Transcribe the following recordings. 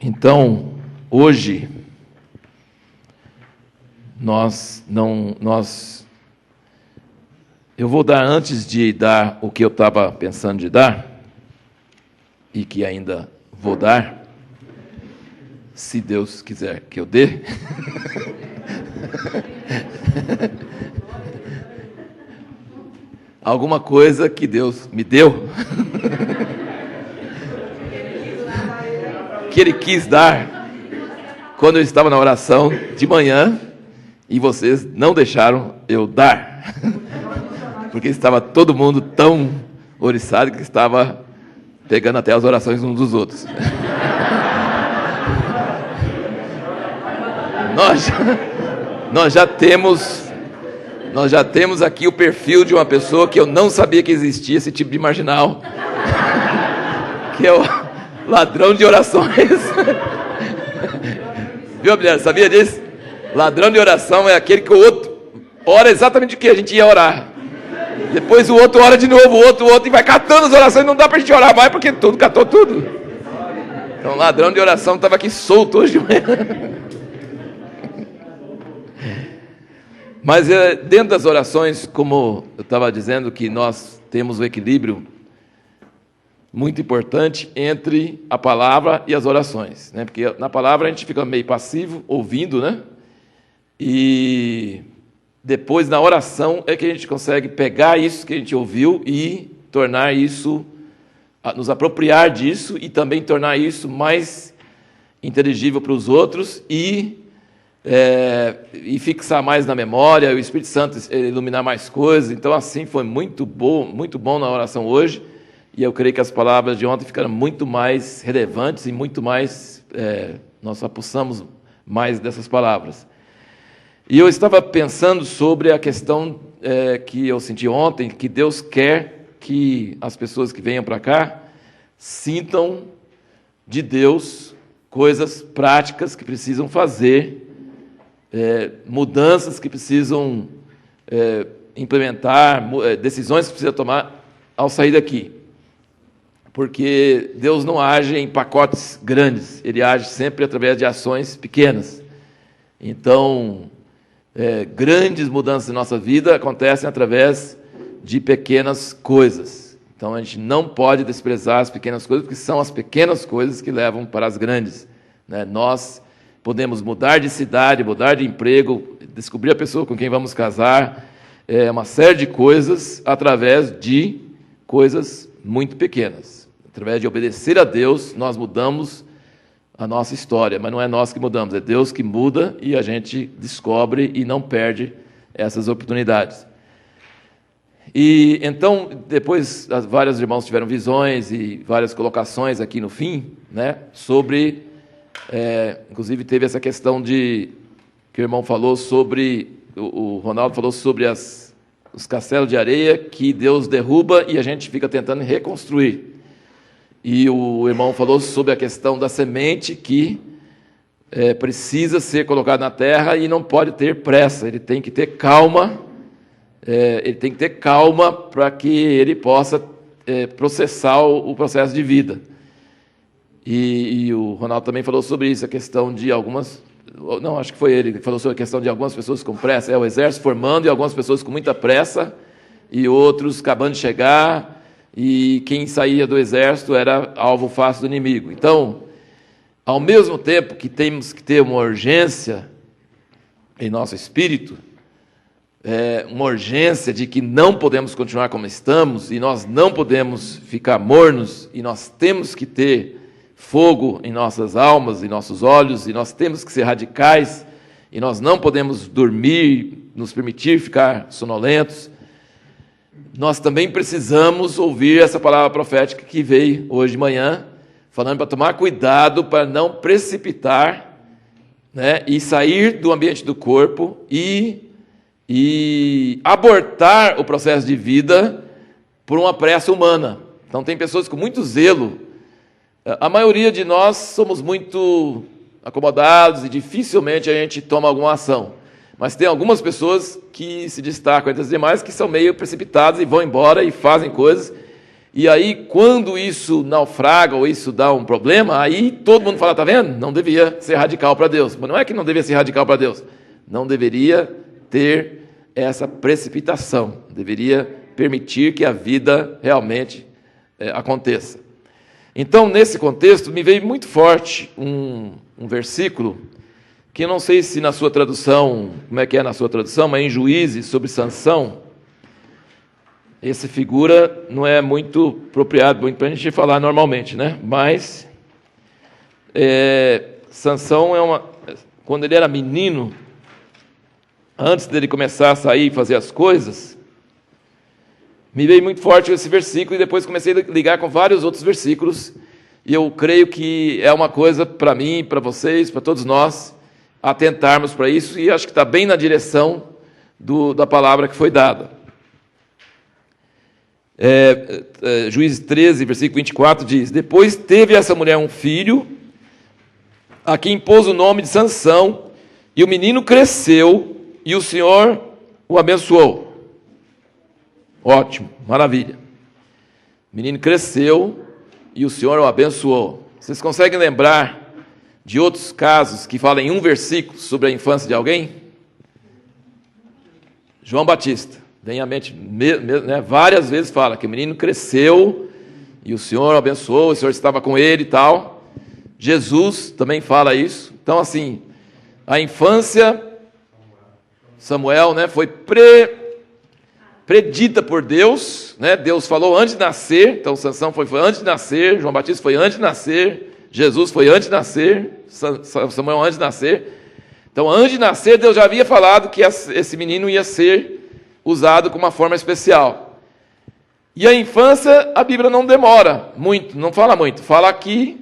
Então, hoje, eu vou dar, antes de dar o que eu estava pensando de dar, e que ainda vou dar, se Deus quiser que eu dê, alguma coisa que Deus me deu, que Ele quis dar, quando eu estava na oração de manhã, e vocês não deixaram eu dar, porque estava todo mundo tão oriçado que estava pegando até as orações uns dos outros. Nós já temos aqui o perfil de uma pessoa que eu não sabia que existia, esse tipo de marginal, que é o ladrão de orações. Viu, mulher? Sabia disso? Ladrão de oração é aquele que o outro ora exatamente o que a gente ia orar. Depois o outro ora de novo, o outro, e vai catando as orações, não dá pra gente orar mais, porque tudo catou tudo. Então, ladrão de oração estava aqui solto hoje de manhã. Mas dentro das orações, como eu estava dizendo, que nós temos um equilíbrio muito importante entre a palavra e as orações, né? Porque na palavra a gente fica meio passivo, ouvindo, né? E depois, na oração, é que a gente consegue pegar isso que a gente ouviu e tornar isso, nos apropriar disso e também tornar isso mais inteligível para os outros e fixar mais na memória, o Espírito Santo iluminar mais coisas. Então, assim, foi muito bom na oração hoje, e eu creio que as palavras de ontem ficaram muito mais relevantes e muito mais, nós apossamos mais dessas palavras. E eu estava pensando sobre a questão que eu senti ontem, que Deus quer que as pessoas que venham para cá sintam de Deus coisas práticas que precisam fazer, mudanças que precisam implementar, decisões que precisam tomar ao sair daqui. Porque Deus não age em pacotes grandes, Ele age sempre através de ações pequenas. Então, grandes mudanças em nossa vida acontecem através de pequenas coisas. Então, a gente não pode desprezar as pequenas coisas, porque são as pequenas coisas que levam para as grandes, né? Nós podemos mudar de cidade, mudar de emprego, descobrir a pessoa com quem vamos casar, uma série de coisas através de coisas muito pequenas. Através de obedecer a Deus, nós mudamos a nossa história, mas não é nós que mudamos, é Deus que muda e a gente descobre e não perde essas oportunidades. E então, depois, vários irmãos tiveram visões e várias colocações aqui no fim, né, sobre, inclusive teve essa questão que o irmão falou sobre, o Ronaldo falou sobre os castelos de areia que Deus derruba e a gente fica tentando reconstruir. E o irmão falou sobre a questão da semente que precisa ser colocada na terra e não pode ter pressa, ele tem que ter calma, para que ele possa processar o processo de vida. E o Ronaldo também falou sobre isso, a questão de algumas... Não, acho que foi ele que falou sobre a questão de algumas pessoas com pressa, o exército formando e algumas pessoas com muita pressa e outros acabando de chegar... E quem saía do exército era alvo fácil do inimigo. Então, ao mesmo tempo que temos que ter uma urgência em nosso espírito, uma urgência de que não podemos continuar como estamos, e nós não podemos ficar mornos, e nós temos que ter fogo em nossas almas, em nossos olhos, e nós temos que ser radicais, e nós não podemos dormir, nos permitir ficar sonolentos. Nós também precisamos ouvir essa palavra profética que veio hoje de manhã, falando para tomar cuidado para não precipitar, né, e sair do ambiente do corpo e abortar o processo de vida por uma pressa humana. Então, tem pessoas com muito zelo. A maioria de nós somos muito acomodados e dificilmente a gente toma alguma ação. Mas tem algumas pessoas que se destacam entre as demais, que são meio precipitadas e vão embora e fazem coisas. E aí, quando isso naufraga ou isso dá um problema, aí todo mundo fala, tá vendo? Não devia ser radical para Deus. Mas não é que não devia ser radical para Deus. Não deveria ter essa precipitação. Deveria permitir que a vida realmente aconteça. Então, nesse contexto, me veio muito forte um versículo, que eu não sei se na sua tradução, como é que é na sua tradução, mas em Juízes, sobre Sansão, essa figura não é muito apropriado muito para a gente falar normalmente, né? Mas Sansão quando ele era menino, antes dele começar a sair e fazer as coisas, me veio muito forte esse versículo e depois comecei a ligar com vários outros versículos, e eu creio que é uma coisa para mim, para vocês, para todos nós, atentarmos para isso, e acho que está bem na direção da palavra que foi dada. Juízes 13, versículo 24 diz: depois teve essa mulher um filho, a quem pôs o nome de Sansão, e o menino cresceu, e o Senhor o abençoou. Ótimo, maravilha. O menino cresceu, e o Senhor o abençoou. Vocês conseguem lembrar de outros casos que falam em um versículo sobre a infância de alguém? João Batista. Vem à mente, né, várias vezes fala que o menino cresceu e o Senhor o abençoou, o Senhor estava com ele e tal. Jesus também fala isso. Então, assim, a infância, Samuel, né, foi predita por Deus, né? Deus falou antes de nascer, então Sansão foi antes de nascer, João Batista foi antes de nascer, Jesus foi antes de nascer, Samuel antes de nascer. Então, antes de nascer, Deus já havia falado que esse menino ia ser usado com uma forma especial. E a infância, a Bíblia não demora muito, não fala muito. Fala que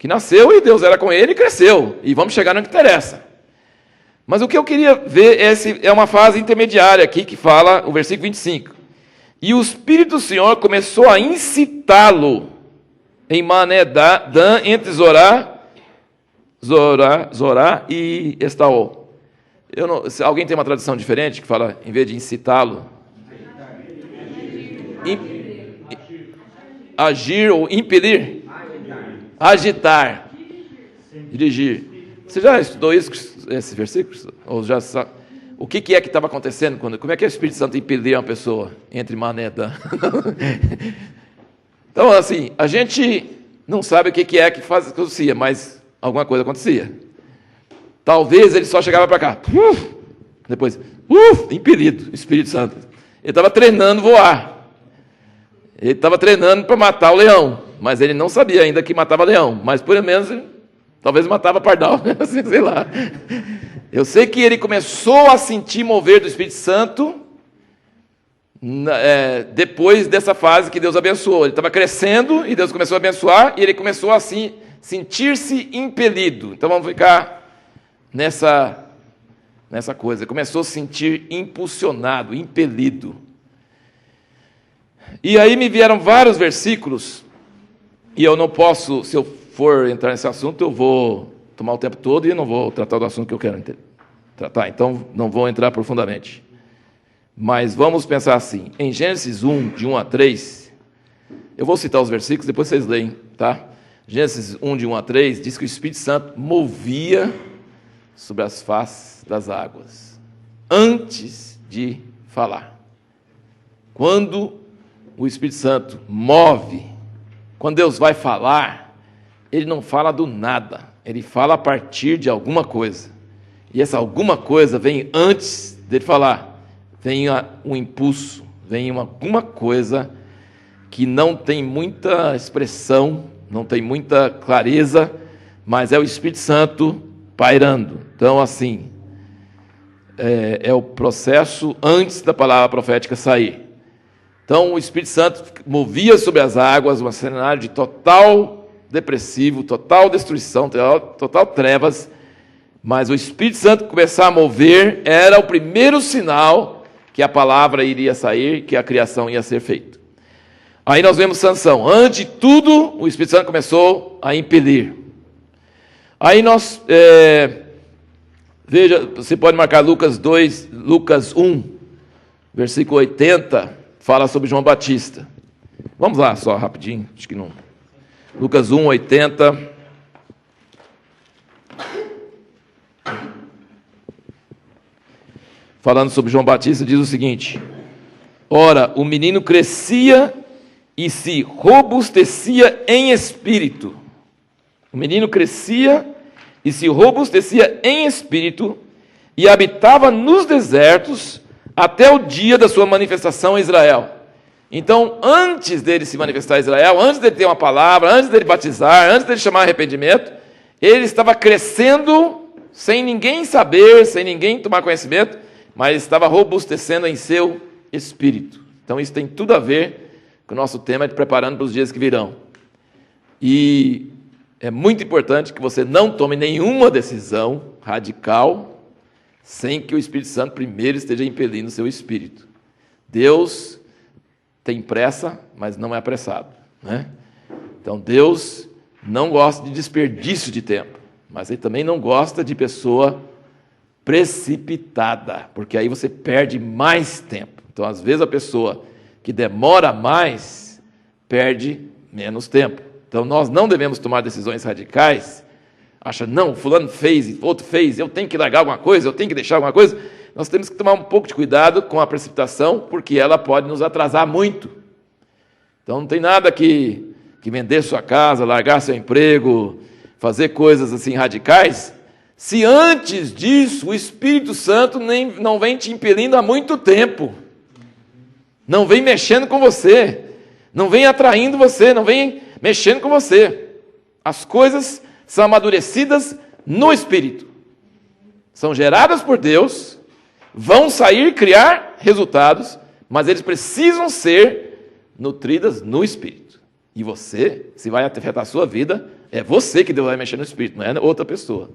nasceu e Deus era com ele e cresceu. E vamos chegar no que interessa. Mas o que eu queria ver é uma fase intermediária aqui, que fala o versículo 25. E o Espírito do Senhor começou a incitá-lo em Mané-Dan, entre Zorá e Estaol. Se alguém tem uma tradução diferente que fala, em vez de incitá-lo, agir ou impelir, agitar, dirigir. Você já estudou esse versículo? Ou já sabe? O que é que estava acontecendo? Como é que o Espírito Santo impelia uma pessoa entre Mané e Dan? Então, assim, a gente não sabe o que é que acontecia, mas alguma coisa acontecia. Talvez ele só chegava para cá, depois, impelido, Espírito Santo. Ele estava treinando voar. Ele estava treinando para matar o leão, mas ele não sabia ainda que matava leão. Mas, pelo menos, talvez matava pardal, assim, sei lá. Eu sei que ele começou a sentir mover do Espírito Santo depois dessa fase que Deus abençoou. Ele estava crescendo e Deus começou a abençoar, e ele começou a assim, sentir-se impelido. Então, vamos ficar nessa coisa, começou a se sentir impulsionado, impelido. E aí me vieram vários versículos, e eu não posso, se eu for entrar nesse assunto, eu vou tomar o tempo todo e eu não vou tratar do assunto que eu quero tratar, então não vou entrar profundamente. Mas vamos pensar assim, em Gênesis 1, de 1 a 3, eu vou citar os versículos, depois vocês leem, tá? Gênesis 1, de 1 a 3, diz que o Espírito Santo movia sobre as faces das águas, antes de falar. Quando o Espírito Santo move, quando Deus vai falar, Ele não fala do nada, Ele fala a partir de alguma coisa, e essa alguma coisa vem antes dele falar, vem um impulso, vem alguma coisa que não tem muita expressão, não tem muita clareza, mas é o Espírito Santo pairando. Então, assim, é o processo antes da palavra profética sair. Então, o Espírito Santo movia sobre as águas, um cenário de total depressivo, total destruição, total trevas, mas o Espírito Santo começar a mover era o primeiro sinal que a palavra iria sair, que a criação ia ser feita. Aí nós vemos Sansão. Antes de tudo, o Espírito Santo começou a impelir. Aí nós... veja, você pode marcar Lucas 1, versículo 80, fala sobre João Batista. Vamos lá, só rapidinho, acho que não. Lucas 1, 80. Falando sobre João Batista, diz o seguinte: ora, o menino crescia e se robustecia em espírito. O menino crescia e se robustecia em espírito e habitava nos desertos até o dia da sua manifestação a Israel. Então, antes dele se manifestar a Israel, antes dele ter uma palavra, antes dele batizar, antes dele chamar arrependimento, ele estava crescendo sem ninguém saber, sem ninguém tomar conhecimento, mas estava robustecendo em seu espírito. Então, isso tem tudo a ver com o nosso tema de preparando para os dias que virão. E é muito importante que você não tome nenhuma decisão radical sem que o Espírito Santo primeiro esteja impelindo o seu espírito. Deus tem pressa, mas não é apressado, né? Então, Deus não gosta de desperdício de tempo, mas Ele também não gosta de pessoa precipitada, porque aí você perde mais tempo. Então, às vezes, a pessoa que demora mais perde menos tempo. Então, nós não devemos tomar decisões radicais, acha, não, fulano fez, outro fez, eu tenho que largar alguma coisa, eu tenho que deixar alguma coisa. Nós temos que tomar um pouco de cuidado com a precipitação, porque ela pode nos atrasar muito. Então, não tem nada que vender sua casa, largar seu emprego, fazer coisas assim radicais, se antes disso o Espírito Santo não vem te impelindo há muito tempo, não vem mexendo com você, não vem atraindo você, não vem mexendo com você. As coisas são amadurecidas no Espírito, são geradas por Deus, vão sair, criar resultados, mas eles precisam ser nutridas no Espírito. E você, se vai afetar a sua vida, é você que Deus vai mexer no Espírito, não é outra pessoa.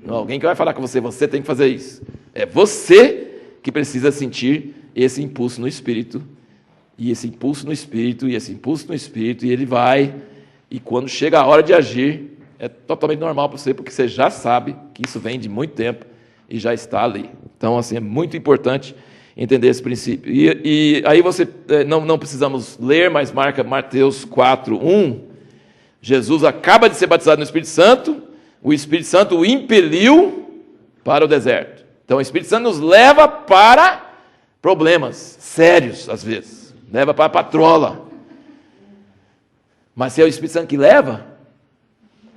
Não é alguém que vai falar com você tem que fazer isso. É você que precisa sentir esse impulso no Espírito, e esse impulso no Espírito, e esse impulso no Espírito, e ele vai, e quando chega a hora de agir, é totalmente normal para você, porque você já sabe que isso vem de muito tempo, e já está ali. Então, assim, é muito importante entender esse princípio. E aí você, não precisamos ler, mas marca Mateus 4, 1. Jesus acaba de ser batizado no Espírito Santo, o Espírito Santo o impeliu para o deserto. Então, o Espírito Santo nos leva para problemas sérios, às vezes. Leva para a patrola. Mas se é o Espírito Santo que leva,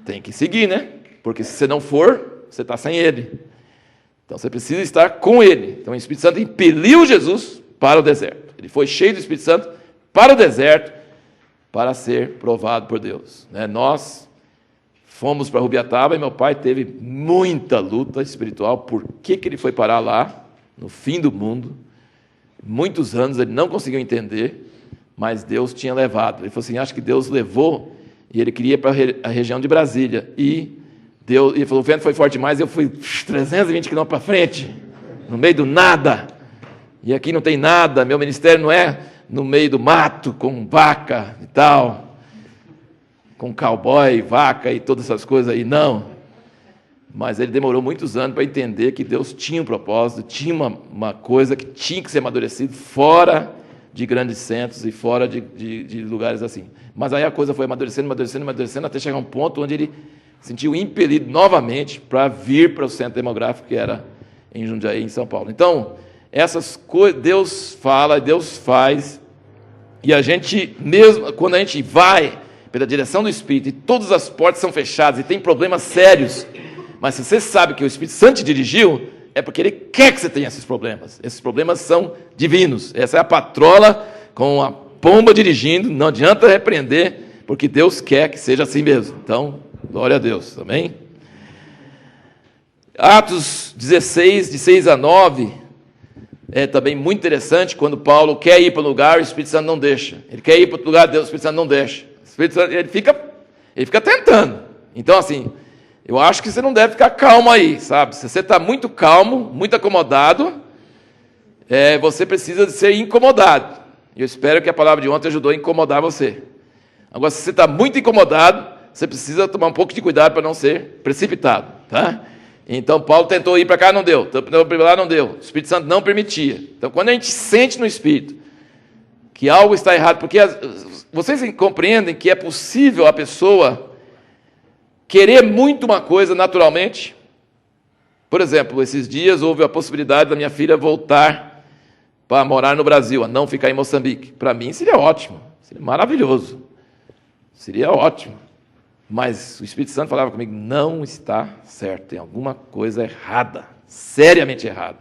tem que seguir, né? Porque se você não for, você está sem ele. Então, você precisa estar com ele. Então, o Espírito Santo impeliu Jesus para o deserto. Ele foi cheio do Espírito Santo para o deserto para ser provado por Deus. Nós fomos para Rubiataba e meu pai teve muita luta espiritual. Por que ele foi parar lá, no fim do mundo? Muitos anos ele não conseguiu entender, mas Deus tinha levado. Ele falou assim, acho que Deus levou, e ele queria ir para a região de Brasília. E ele falou, o vento foi forte demais, eu fui 320 quilômetros para frente, no meio do nada. E aqui não tem nada, meu ministério não é no meio do mato, com vaca e tal, com cowboy, vaca e todas essas coisas aí, não. Mas ele demorou muitos anos para entender que Deus tinha um propósito, tinha uma coisa que tinha que ser amadurecida fora de grandes centros e fora de lugares assim. Mas aí a coisa foi amadurecendo, até chegar a um ponto onde ele sentiu impelido novamente para vir para o centro demográfico, que era em Jundiaí, em São Paulo. Então, essas coisas, Deus fala, Deus faz, e a gente, mesmo quando a gente vai pela direção do Espírito, e todas as portas são fechadas, e tem problemas sérios, mas se você sabe que o Espírito Santo te dirigiu, é porque Ele quer que você tenha esses problemas. Esses problemas são divinos. Essa é a patrola com a pomba dirigindo, não adianta repreender, porque Deus quer que seja assim mesmo. Então, glória a Deus, amém? Atos 16, de 6 a 9, é também muito interessante, quando Paulo quer ir para um lugar, o Espírito Santo não deixa. Ele quer ir para outro lugar, Deus, o Espírito Santo não deixa. O Espírito Santo, ele fica tentando. Então, assim, eu acho que você não deve ficar calmo aí, sabe? Se você está muito calmo, muito acomodado, você precisa de ser incomodado. E eu espero que a palavra de ontem ajudou a incomodar você. Agora, se você está muito incomodado, você precisa tomar um pouco de cuidado para não ser precipitado, tá? Então, Paulo tentou ir para cá, não deu. Tentou ir para lá, não deu. O Espírito Santo não permitia. Então, quando a gente sente no Espírito que algo está errado, porque vocês compreendem que é possível a pessoa querer muito uma coisa naturalmente? Por exemplo, esses dias houve a possibilidade da minha filha voltar para morar no Brasil, a não ficar em Moçambique. Para mim seria ótimo, seria maravilhoso, seria ótimo. Mas o Espírito Santo falava comigo, não está certo, tem alguma coisa errada, seriamente errada.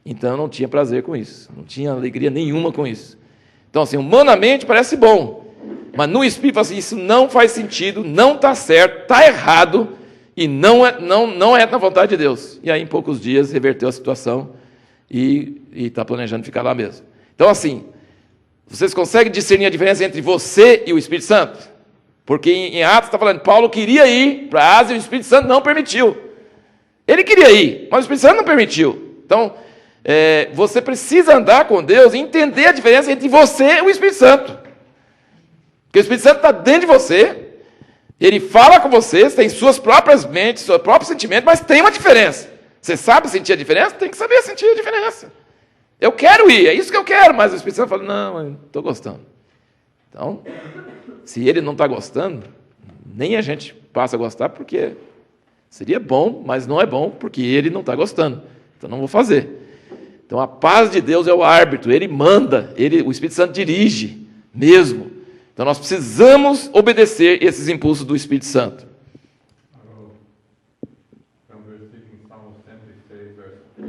Então eu não tinha prazer com isso, não tinha alegria nenhuma com isso. Então assim, humanamente parece bom, mas no Espírito assim, isso não faz sentido, não está certo, está errado, e não é na vontade de Deus. E aí em poucos dias reverteu a situação e está planejando ficar lá mesmo. Então assim, vocês conseguem discernir a diferença entre você e o Espírito Santo? Porque em Atos está falando, Paulo queria ir para a Ásia e o Espírito Santo não permitiu. Ele queria ir, mas o Espírito Santo não permitiu. Então, você precisa andar com Deus e entender a diferença entre você e o Espírito Santo. Porque o Espírito Santo está dentro de você, ele fala com você tem suas próprias mentes, seus próprios sentimentos, mas tem uma diferença. Você sabe sentir a diferença? Tem que saber sentir a diferença. Eu quero ir, é isso que eu quero, mas o Espírito Santo fala, não, eu não estou gostando. Então, se ele não está gostando, nem a gente passa a gostar, porque seria bom, mas não é bom, porque ele não está gostando. Então não vou fazer. Então a paz de Deus é o árbitro, ele manda, o Espírito Santo dirige mesmo. Então nós precisamos obedecer esses impulsos do Espírito Santo. Então, versículo em Salmo 106, verso 15.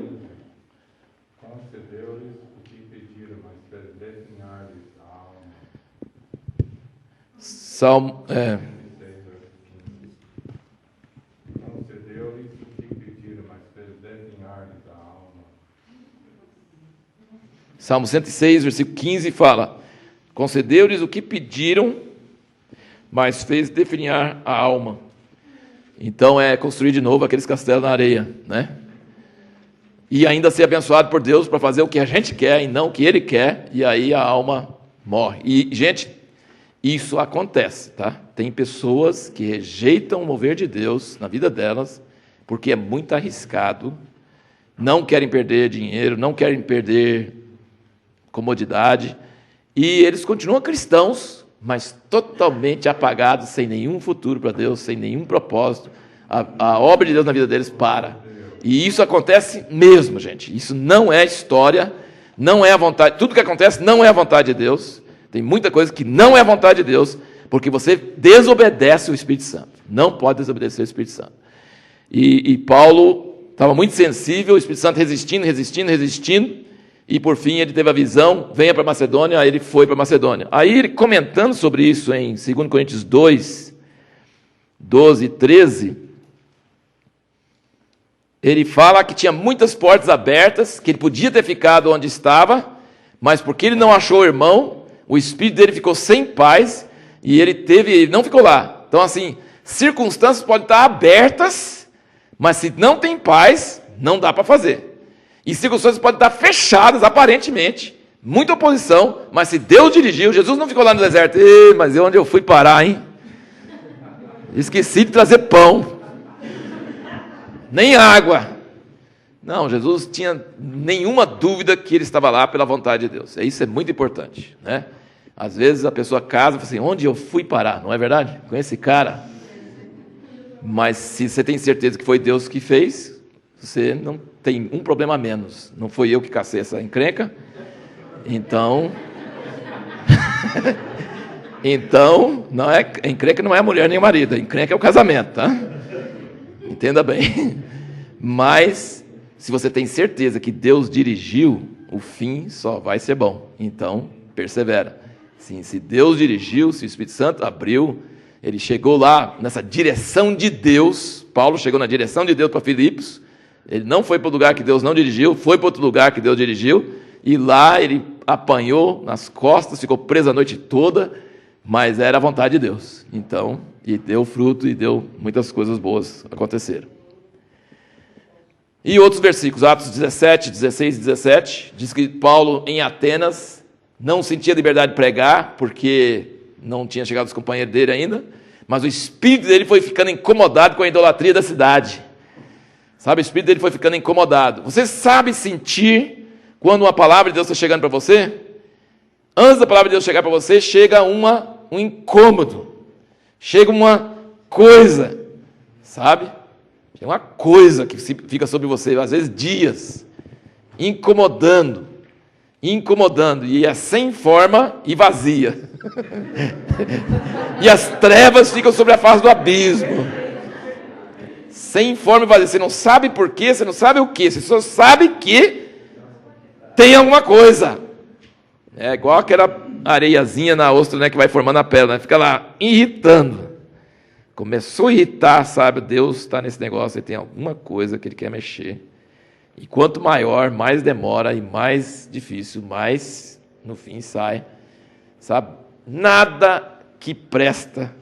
Concedeu-lhes o que pediram, mas desdenharam-lhes a alma. Salmo, Concedeu-lhes o que pediram, mas desdenharam-lhes a alma. Salmo 106, versículo 15 fala, concedeu-lhes o que pediram, mas fez definhar a alma. Então é construir de novo aqueles castelos na areia, né? E ainda ser abençoado por Deus para fazer o que a gente quer e não o que Ele quer, e aí a alma morre. E, gente, isso acontece, tá? Tem pessoas que rejeitam o mover de Deus na vida delas, porque é muito arriscado, não querem perder dinheiro, não querem perder comodidade, e eles continuam cristãos, mas totalmente apagados, sem nenhum futuro para Deus, sem nenhum propósito. A obra de Deus na vida deles para. E isso acontece mesmo, gente. Isso não é história, não é a vontade. Tudo que acontece não é a vontade de Deus. Tem muita coisa que não é a vontade de Deus, porque você desobedece o Espírito Santo. Não pode desobedecer o Espírito Santo. E Paulo estava muito sensível, o Espírito Santo resistindo, e por fim ele teve a visão, venha para Macedônia, aí ele foi para Macedônia. Aí ele comentando sobre isso em 2 Coríntios 2, 12 e 13, ele fala que tinha muitas portas abertas, que ele podia ter ficado onde estava, mas porque ele não achou o irmão, o espírito dele ficou sem paz, e ele não ficou lá. Então assim, circunstâncias podem estar abertas, mas se não tem paz, não dá para fazer. E circunstâncias podem estar fechadas, aparentemente, muita oposição, mas se Deus dirigiu, Jesus não ficou lá no deserto, mas onde eu fui parar, hein? Esqueci de trazer pão, nem água. Não, Jesus tinha nenhuma dúvida que ele estava lá pela vontade de Deus. Isso é muito importante, né? Às vezes a pessoa casa e fala assim, onde eu fui parar? Não é verdade? Com esse cara. Mas se você tem certeza que foi Deus que fez, você não tem um problema a menos. Não foi eu que cacei essa encrenca. Então, não é, encrenca não é a mulher nem o marido, a encrenca é o casamento, tá? Entenda bem. Mas, se você tem certeza que Deus dirigiu, o fim só vai ser bom. Então, persevera. Sim, se Deus dirigiu, se o Espírito Santo abriu, ele chegou lá nessa direção de Deus. Paulo chegou na direção de Deus para Filipos. Ele não foi para o lugar que Deus não dirigiu, foi para outro lugar que Deus dirigiu, e lá ele apanhou nas costas, ficou preso a noite toda, mas era a vontade de Deus. Então, e deu fruto e deu muitas coisas boas aconteceram. E outros versículos, Atos 17, 16 e 17, diz que Paulo em Atenas não sentia liberdade de pregar, porque não tinha chegado os companheiros dele ainda, mas o espírito dele foi ficando incomodado com a idolatria da cidade. Sabe, o espírito dele foi ficando incomodado. Você sabe sentir quando uma palavra de Deus está chegando para você? antes da palavra de Deus chegar para você, chega um incômodo, chega uma coisa, sabe? Chega uma coisa que fica sobre você, às vezes dias, incomodando, e é sem forma e vazia. E as trevas ficam sobre a face do abismo. Sem forma e vazia. Você não sabe por quê, você não sabe o quê, você só sabe que tem alguma coisa. É igual aquela areiazinha na ostra, né, que vai formando a pedra, né? Fica lá irritando. Começou a irritar, sabe? Deus está nesse negócio e tem alguma coisa que Ele quer mexer. E quanto maior, mais demora e mais difícil, mais no fim sai. Sabe? Nada que presta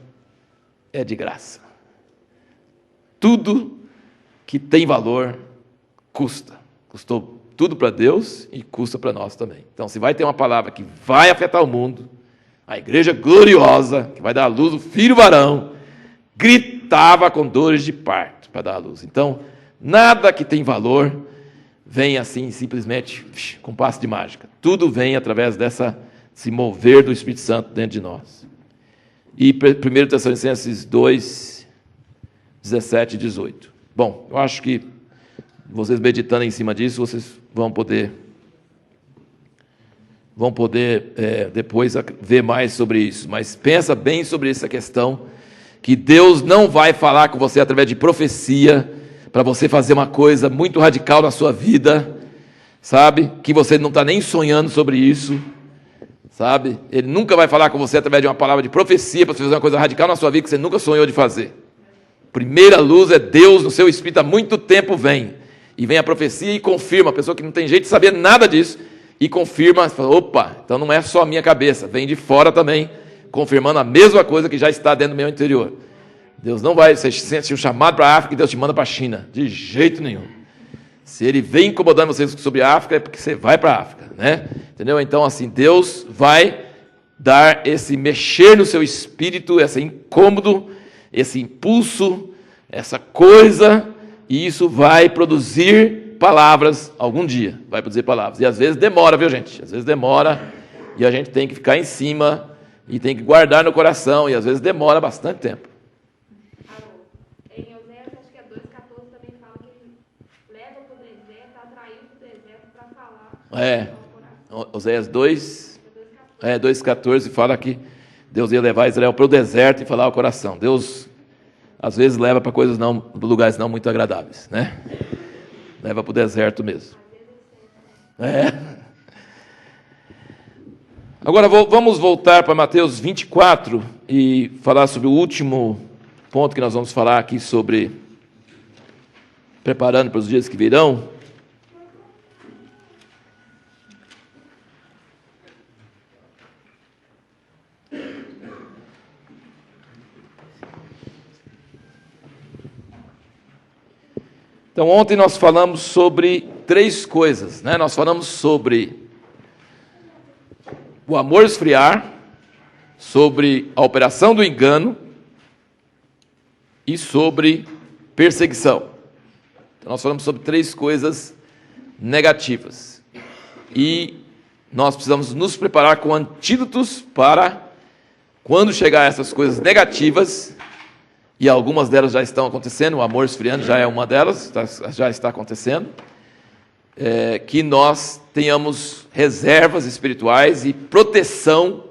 é de graça. Tudo que tem valor custa. Custou tudo para Deus e custa para nós também. Então, se vai ter uma palavra que vai afetar o mundo, a igreja gloriosa, que vai dar à luz o filho varão, gritava com dores de parto para dar à luz. Então, nada que tem valor vem assim, simplesmente, com passe de mágica. Tudo vem através desse mover do Espírito Santo dentro de nós. E 1 Tessalonicenses 2, 17 e 18. Bom, eu acho que vocês meditando em cima disso, vocês vão poder depois ver mais sobre isso. Mas pensa bem sobre essa questão, que Deus não vai falar com você através de profecia, para você fazer uma coisa muito radical na sua vida, sabe? Que você não está nem sonhando sobre isso, sabe? Ele nunca vai falar com você através de uma palavra de profecia, para você fazer uma coisa radical na sua vida que você nunca sonhou de fazer. Primeira luz é Deus no seu espírito, há muito tempo vem. E vem a profecia e confirma, a pessoa que não tem jeito de saber nada disso, e confirma, fala, opa, então não é só a minha cabeça, vem de fora também, confirmando a mesma coisa que já está dentro do meu interior. Deus não vai, você sente um chamado para a África e Deus te manda para a China, de jeito nenhum. Se Ele vem incomodando vocês sobre a África, é porque você vai para a África, né? Entendeu? Então, assim, Deus vai dar esse mexer no seu espírito, esse incômodo, esse impulso, essa coisa, e isso vai produzir palavras algum dia, vai produzir palavras. E às vezes demora, viu, gente? Às vezes demora, e a gente tem que ficar em cima, e tem que guardar no coração, e às vezes demora bastante tempo. Em Oséias, acho que é 2,14, também fala que ele leva para o deserto, atraiu para o deserto para falar. Oséias 2,14 fala que Deus ia levar Israel para o deserto e falar ao coração. Deus, às vezes, leva para coisas não, lugares não muito agradáveis, né? Leva para o deserto mesmo. Agora vamos voltar para Mateus 24 e falar sobre o último ponto que nós vamos falar aqui sobre preparando para os dias que virão. Então, ontem nós falamos sobre 3 coisas, né? Nós falamos sobre o amor esfriar, sobre a operação do engano e sobre perseguição. Então, nós falamos sobre 3 coisas negativas. E nós precisamos nos preparar com antídotos para, quando chegar essas coisas negativas, e algumas delas já estão acontecendo, o amor esfriando já é uma delas, já está acontecendo, que nós tenhamos reservas espirituais e proteção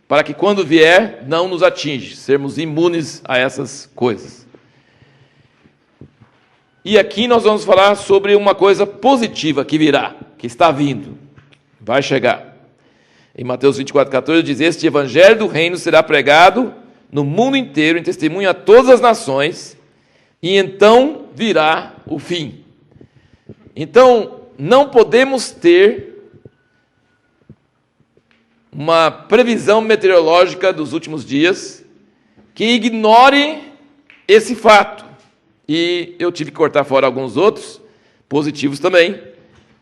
para que quando vier não nos atinge, sermos imunes a essas coisas. E aqui nós vamos falar sobre uma coisa positiva que virá, que está vindo, vai chegar. Em Mateus 24,14 diz, este evangelho do reino será pregado no mundo inteiro, em testemunho a todas as nações, e então virá o fim. Então, não podemos ter uma previsão meteorológica dos últimos dias que ignore esse fato. E eu tive que cortar fora alguns outros, positivos também,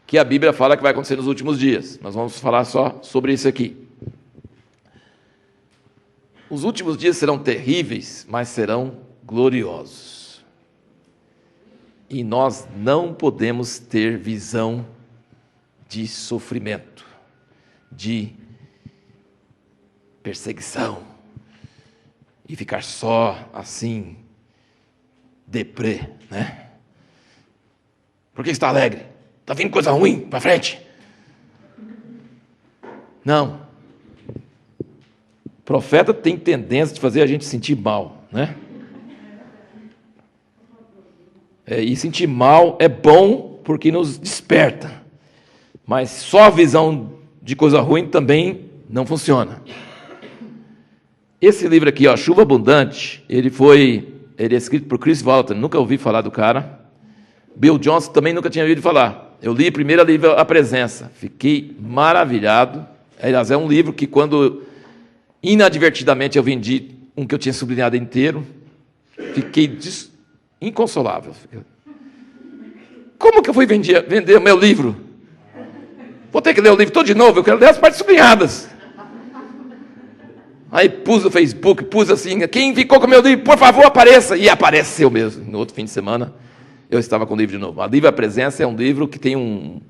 que a Bíblia fala que vai acontecer nos últimos dias. Nós vamos falar só sobre isso aqui. Os últimos dias serão terríveis, mas serão gloriosos. E nós não podemos ter visão de sofrimento, de perseguição, e ficar só assim, deprê, né? Por que está alegre? Está vindo coisa ruim para frente? Não. O profeta tem tendência de fazer a gente sentir mal, né? E sentir mal é bom porque nos desperta. Mas só a visão de coisa ruim também não funciona. Esse livro aqui, ó, Chuva Abundante, ele é escrito por Chris Walton, nunca ouvi falar do cara. Bill Johnson também nunca tinha ouvido falar. Eu li primeiro o livro A Presença, fiquei maravilhado. Aliás, é um livro que quando inadvertidamente eu vendi um que eu tinha sublinhado inteiro, fiquei inconsolável. Como que eu fui vender o meu livro? Vou ter que ler o livro todo de novo, eu quero ler as partes sublinhadas. Aí pus no Facebook, pus assim, quem ficou com o meu livro, por favor, apareça. E apareceu mesmo. No outro fim de semana, eu estava com o livro de novo. O livro A Presença é um livro que tem um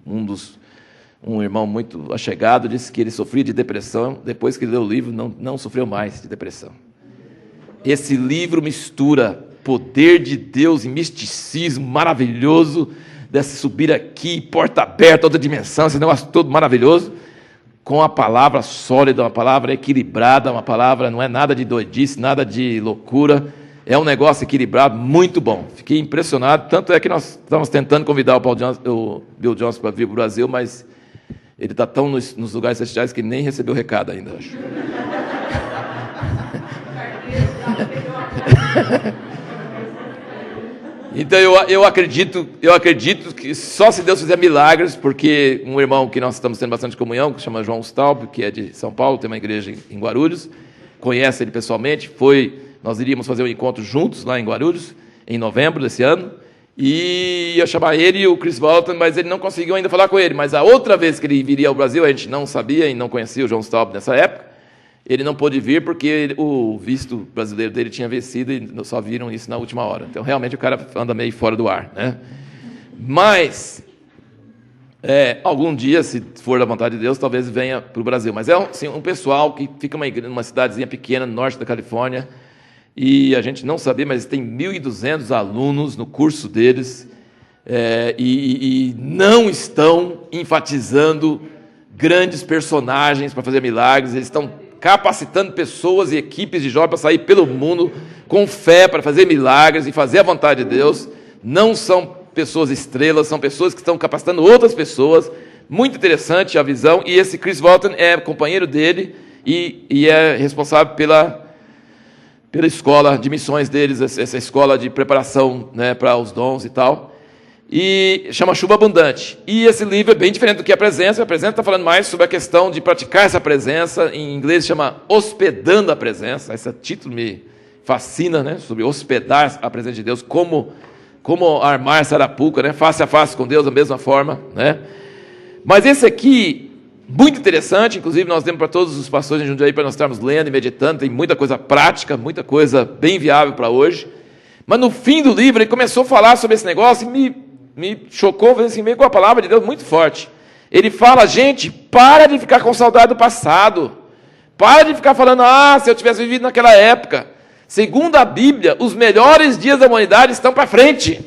irmão muito achegado, disse que ele sofria de depressão. Depois que leu o livro, não sofreu mais de depressão. Esse livro mistura poder de Deus e misticismo maravilhoso, desse subir aqui, porta aberta, outra dimensão, esse negócio todo maravilhoso, com a palavra sólida, uma palavra equilibrada, uma palavra, não é nada de doidice, nada de loucura, é um negócio equilibrado, muito bom. Fiquei impressionado, tanto é que nós estamos tentando convidar o Bill Johnson para vir para o Brasil, mas ele está tão nos lugares celestiais que ele nem recebeu o recado ainda, acho. Então eu acredito que só se Deus fizer milagres, porque um irmão que nós estamos tendo bastante comunhão, que se chama João Staub, que é de São Paulo, tem uma igreja em Guarulhos, conhece ele pessoalmente, nós iríamos fazer um encontro juntos lá em Guarulhos, em novembro desse ano, e ia chamar ele e o Chris Walton, mas ele não conseguiu ainda falar com ele, mas a outra vez que ele viria ao Brasil, a gente não sabia e não conhecia o João Staub nessa época, ele não pôde vir porque o visto brasileiro dele tinha vencido e só viram isso na última hora. Então, realmente, o cara anda meio fora do ar, né? Mas, algum dia, se for da vontade de Deus, talvez venha para o Brasil. Mas é assim, um pessoal que fica numa cidadezinha pequena, no norte da Califórnia, e a gente não sabia, mas tem 1.200 alunos no curso deles, e não estão enfatizando grandes personagens para fazer milagres, eles estão capacitando pessoas e equipes de jovens para sair pelo mundo com fé, para fazer milagres e fazer a vontade de Deus. Não são pessoas estrelas, são pessoas que estão capacitando outras pessoas. Muito interessante a visão. E esse Chris Walton é companheiro dele e é responsável pela escola de missões deles, essa escola de preparação, né, para os dons e tal. E chama Chuva Abundante. E esse livro é bem diferente do que a Presença. A Presença está falando mais sobre a questão de praticar essa presença. Em inglês chama Hospedando a Presença. Esse título me fascina, né? Sobre hospedar a presença de Deus, como armar Sarapuca, né? Face a face com Deus da mesma forma, né? Mas esse aqui, muito interessante, inclusive nós demos para todos os pastores em Jundiaí para nós estarmos lendo e meditando. Tem muita coisa prática, muita coisa bem viável para hoje. Mas no fim do livro ele começou a falar sobre esse negócio e me chocou, assim, meio com a palavra de Deus muito forte. Ele fala, gente, para de ficar com saudade do passado. Para de ficar falando, se eu tivesse vivido naquela época. Segundo a Bíblia, os melhores dias da humanidade estão para frente.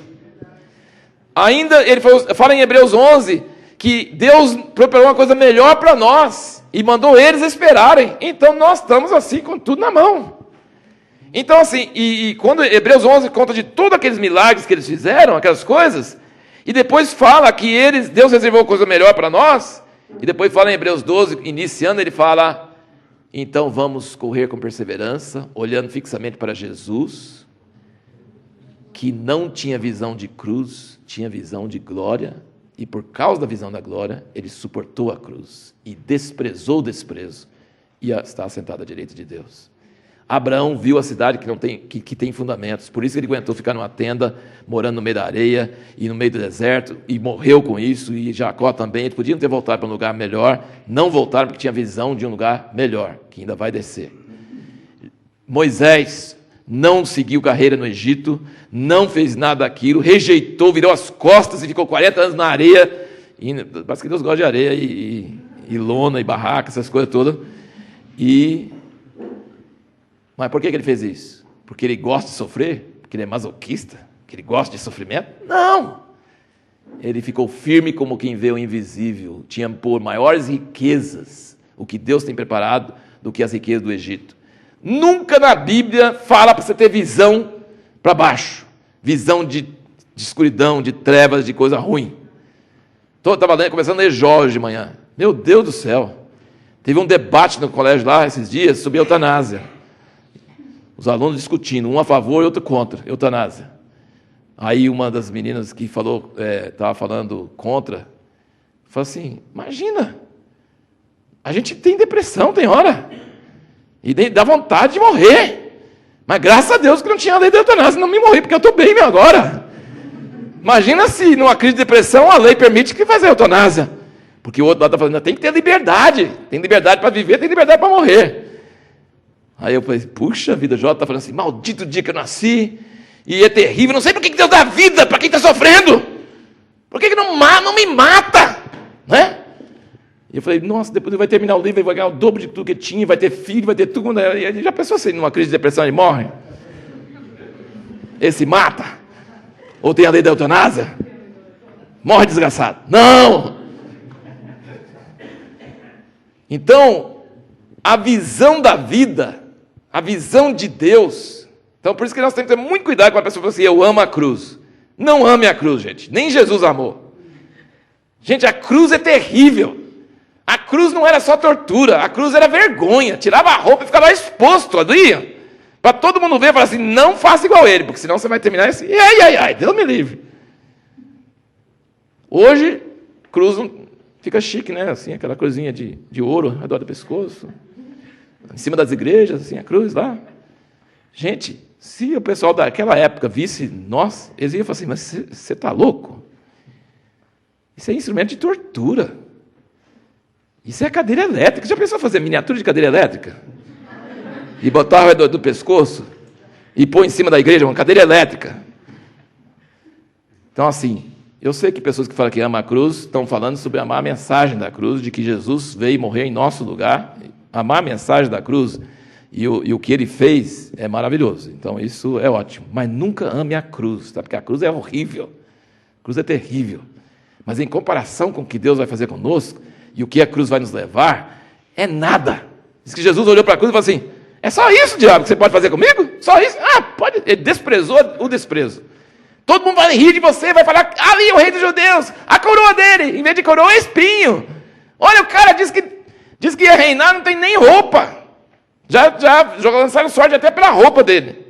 Ainda, ele fala em Hebreus 11, que Deus preparou uma coisa melhor para nós e mandou eles esperarem. Então, nós estamos assim, com tudo na mão. Então, assim, e quando Hebreus 11 conta de todos aqueles milagres que eles fizeram, aquelas coisas, e depois fala que Deus reservou coisa melhor para nós, e depois fala em Hebreus 12, iniciando, ele fala, então vamos correr com perseverança, olhando fixamente para Jesus, que não tinha visão de cruz, tinha visão de glória, e por causa da visão da glória, ele suportou a cruz, e desprezou o desprezo, e está sentado à direita de Deus. Abraão viu a cidade que tem fundamentos, por isso ele aguentou ficar numa tenda, morando no meio da areia e no meio do deserto, e morreu com isso, e Jacó também. Eles podiam ter voltado para um lugar melhor, não voltaram porque tinha visão de um lugar melhor, que ainda vai descer. Moisés não seguiu carreira no Egito, não fez nada daquilo, rejeitou, virou as costas e ficou 40 anos na areia, parece que Deus gosta de areia e lona e barraca, essas coisas todas, e Mas por que ele fez isso? Porque ele gosta de sofrer? Porque ele é masoquista? Porque ele gosta de sofrimento? Não! Ele ficou firme como quem vê o invisível. Tinha por maiores riquezas o que Deus tem preparado do que as riquezas do Egito. Nunca na Bíblia fala para você ter visão para baixo. Visão de escuridão, de trevas, de coisa ruim. Estava começando a ler Jó hoje de manhã. Meu Deus do céu. Teve um debate no colégio lá esses dias sobre eutanásia. Os alunos discutindo, um a favor e outro contra eutanásia. Aí uma das meninas que falou, estava falando contra, falou assim, imagina, a gente tem depressão, tem hora, e dá vontade de morrer, mas graças a Deus que não tinha lei da eutanásia, não me morri, porque eu estou bem agora. Imagina se numa crise de depressão a lei permite que faça a eutanásia, porque o outro lado está falando, tem que ter liberdade, tem liberdade para viver, tem liberdade para morrer. Aí eu falei, puxa vida, Jó está falando assim, maldito dia que eu nasci, e é terrível, não sei por que Deus dá vida para quem está sofrendo, por que não me mata, né? E eu falei, nossa, depois ele vai terminar o livro, ele vai ganhar o dobro de tudo que tinha, vai ter filho, vai ter tudo, e ele já pensou assim, numa crise de depressão ele morre? Ele se mata? Ou tem a lei da eutanásia? Morre desgraçado. Não! Então, a visão da vida, a visão de Deus. Então, por isso que nós temos que ter muito cuidado com a pessoa que fala assim, eu amo a cruz. Não ame a cruz, gente. Nem Jesus amou. Gente, a cruz é terrível. A cruz não era só tortura. A cruz era vergonha. Tirava a roupa e ficava lá exposto. Adoria. Para todo mundo ver e falar assim, não faça igual ele, porque senão você vai terminar assim. Ai, Deus me livre. Hoje, cruz fica chique, né? Assim, aquela cruzinha de ouro ao redor do pescoço. Em cima das igrejas, assim, a cruz lá. Gente, se o pessoal daquela época visse nós, eles iam falar assim, mas você está louco? Isso é instrumento de tortura. Isso é cadeira elétrica. Já pensou fazer miniatura de cadeira elétrica? E botar ao redor do pescoço? E pôr em cima da igreja uma cadeira elétrica? Então, assim, eu sei que pessoas que falam que amam a cruz estão falando sobre amar a mensagem da cruz, de que Jesus veio morrer em nosso lugar. Amar a mensagem da cruz e o que ele fez é maravilhoso. Então, isso é ótimo. Mas nunca ame a cruz, tá? Porque a cruz é horrível. A cruz é terrível. Mas em comparação com o que Deus vai fazer conosco e o que a cruz vai nos levar, é nada. Diz que Jesus olhou para a cruz e falou assim, é só isso, diabo, que você pode fazer comigo? Só isso? Ah, pode. Ele desprezou o desprezo. Todo mundo vai rir de você, vai falar, ali o rei dos judeus, a coroa dele, em vez de coroa é espinho. Olha, o cara diz que ia reinar, não tem nem roupa. Já lançaram sorte até pela roupa dele.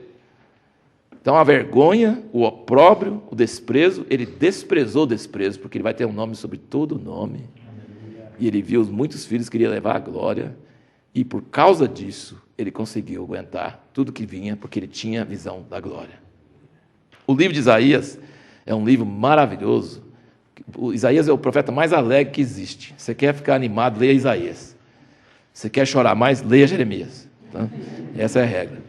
Então a vergonha, o opróbrio, o desprezo, ele desprezou o desprezo, porque ele vai ter um nome sobre todo nome. E ele viu muitos filhos que queria levar a glória, e por causa disso, ele conseguiu aguentar tudo que vinha, porque ele tinha a visão da glória. O livro de Isaías é um livro maravilhoso. O Isaías é o profeta mais alegre que existe. Você quer ficar animado, leia Isaías. Você quer chorar mais, leia Jeremias. Tá? Essa é a regra.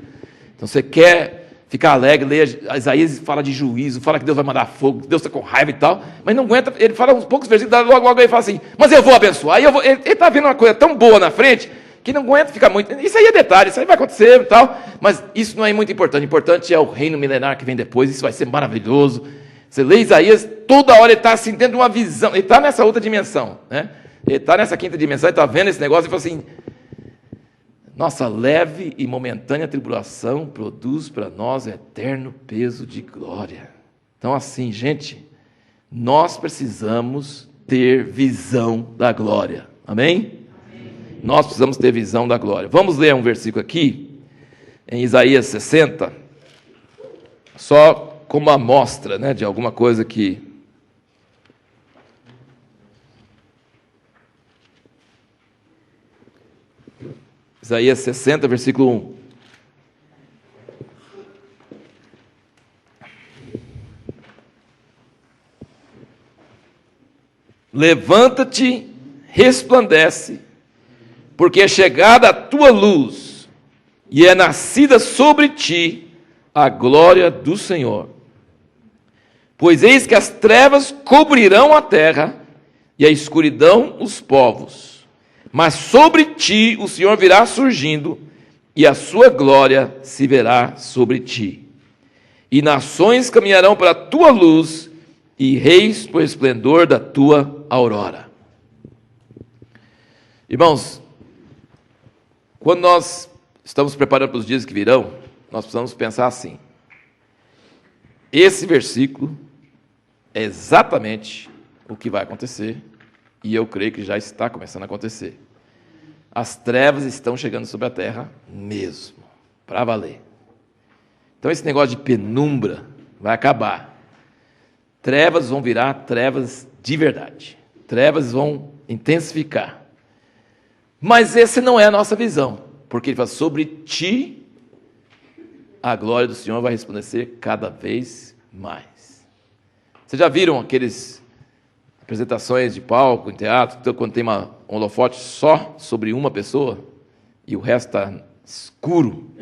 Então, você quer ficar alegre, leia Isaías, fala de juízo, fala que Deus vai mandar fogo, que Deus está com raiva e tal, mas não aguenta, ele fala uns poucos versículos, logo ele fala assim, mas eu vou abençoar. Ele está vendo uma coisa tão boa na frente, que não aguenta ficar muito. Isso aí é detalhe, isso aí vai acontecer e tal, mas isso não é muito importante. O importante é o reino milenar que vem depois, isso vai ser maravilhoso. Você lê Isaías, toda hora ele está assim, tendo uma visão, ele está nessa outra dimensão, né? Ele está nessa quinta dimensão, ele está vendo esse negócio e fala assim, nossa leve e momentânea tribulação produz para nós eterno peso de glória. Então assim, gente, nós precisamos ter visão da glória, amém? Nós precisamos ter visão da glória. Vamos ler um versículo aqui, em Isaías 60, só como amostra, né, de alguma coisa que... Isaías 60, versículo 1. Levanta-te, resplandece, porque é chegada a tua luz, e é nascida sobre ti a glória do Senhor. Pois eis que as trevas cobrirão a terra, e a escuridão os povos. Mas sobre ti o Senhor virá surgindo, e a sua glória se verá sobre ti. E nações caminharão para a tua luz, e reis por esplendor da tua aurora. Irmãos, quando nós estamos preparando para os dias que virão, nós precisamos pensar assim: esse versículo é exatamente o que vai acontecer, e eu creio que já está começando a acontecer. As trevas estão chegando sobre a terra mesmo, para valer. Então esse negócio de penumbra vai acabar. Trevas vão virar trevas de verdade. Trevas vão intensificar. Mas essa não é a nossa visão, porque ele fala: sobre ti a glória do Senhor vai resplandecer cada vez mais. Vocês já viram aqueles apresentações de palco, em teatro, quando tem um holofote só sobre uma pessoa e o resto está escuro?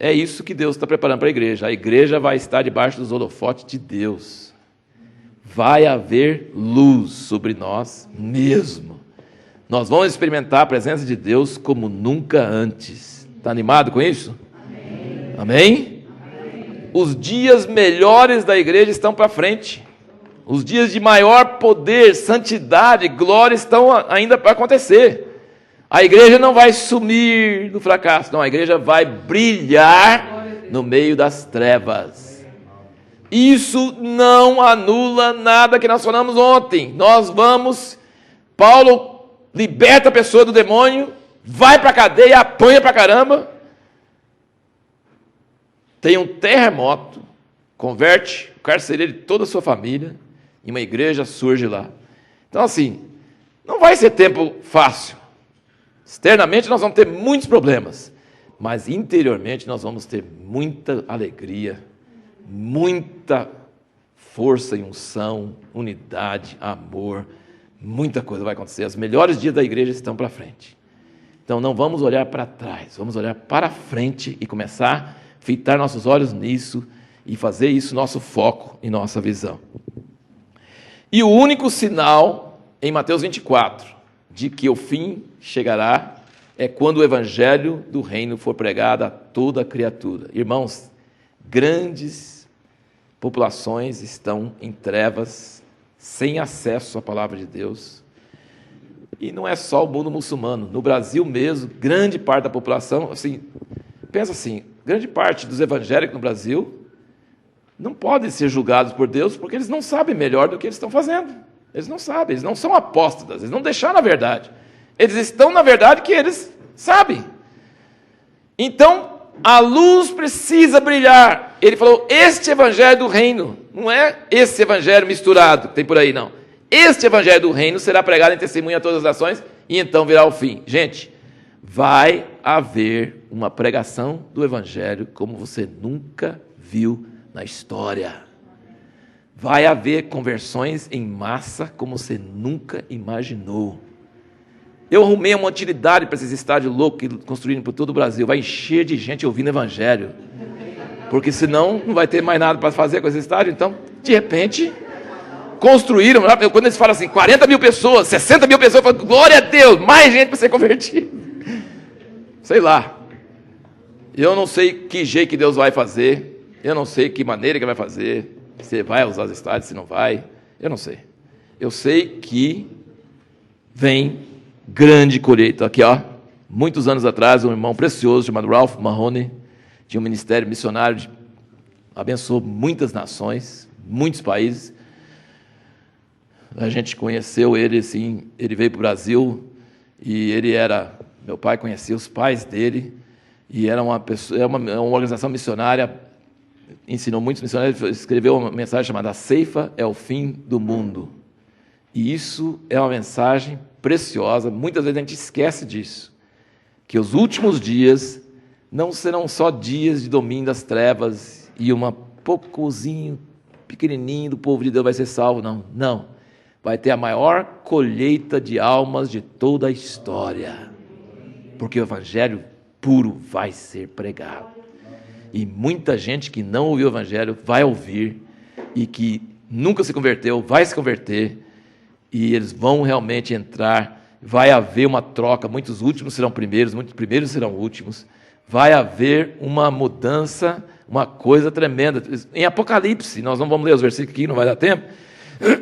É isso que Deus está preparando para a igreja. A igreja vai estar debaixo dos holofotes de Deus. Vai haver luz sobre nós mesmo. Nós vamos experimentar a presença de Deus como nunca antes. Está animado com isso? Amém? Amém? Amém. Os dias melhores da igreja estão para frente. Os dias de maior poder, santidade, glória estão ainda para acontecer. A igreja não vai sumir no fracasso, não. A igreja vai brilhar no meio das trevas. Isso não anula nada que nós falamos ontem. Paulo liberta a pessoa do demônio, vai para a cadeia, apanha para caramba. Tem um terremoto, converte o carcereiro de toda a sua família, e uma igreja surge lá. Então assim, não vai ser tempo fácil. Externamente nós vamos ter muitos problemas, mas interiormente nós vamos ter muita alegria, muita força e unção, unidade, amor, muita coisa vai acontecer. Os melhores dias da igreja estão para frente. Então não vamos olhar para trás, vamos olhar para frente e começar a fitar nossos olhos nisso e fazer isso nosso foco e nossa visão. E o único sinal em Mateus 24 de que o fim chegará é quando o evangelho do reino for pregado a toda criatura. Irmãos, grandes populações estão em trevas, sem acesso à palavra de Deus. E não é só o mundo muçulmano. No Brasil mesmo, grande parte da população, assim, pensa assim, grande parte dos evangélicos no Brasil não podem ser julgados por Deus porque eles não sabem melhor do que eles estão fazendo. Eles não sabem, eles não são apóstatas, eles não deixaram a verdade. Eles estão na verdade que eles sabem. Então, a luz precisa brilhar. Ele falou, este evangelho do reino, não é esse evangelho misturado que tem por aí, não. Este evangelho do reino será pregado em testemunho a todas as nações e então virá o fim. Gente, vai haver uma pregação do evangelho como você nunca viu na história. Vai haver conversões em massa como você nunca imaginou. Eu arrumei uma utilidade para esses estádios loucos construídos por todo o Brasil. Vai encher de gente ouvindo evangelho. Porque senão não vai ter mais nada para fazer com esse estádio. Então, de repente, construíram. Quando eles falam assim, 40 mil pessoas, 60 mil pessoas, eu falo, glória a Deus, mais gente para ser convertida. Sei lá. Eu não sei que jeito que Deus vai fazer. Eu não sei que maneira que vai fazer. Se vai usar os estádios, se não vai. Eu não sei. Eu sei que vem grande colheita. Aqui, ó. Muitos anos atrás, um irmão precioso chamado Ralph Mahoney tinha um ministério missionário, abençoou muitas nações, muitos países. A gente conheceu ele, assim, ele veio para o Brasil e meu pai conhecia os pais dele e era uma organização missionária, ensinou muitos missionários, escreveu uma mensagem chamada "A ceifa é o fim do mundo". E isso é uma mensagem preciosa, muitas vezes a gente esquece disso, que os últimos dias não serão só dias de domínio das trevas e poucozinho, pequenininho do povo de Deus vai ser salvo, não. Vai ter a maior colheita de almas de toda a história, porque o evangelho puro vai ser pregado. E muita gente que não ouviu o evangelho vai ouvir, e que nunca se converteu, vai se converter, e eles vão realmente entrar vai haver uma troca, muitos últimos serão primeiros, muitos primeiros serão últimos, vai haver uma mudança, uma coisa tremenda. Em Apocalipse, nós não vamos ler os versículos aqui, não vai dar tempo,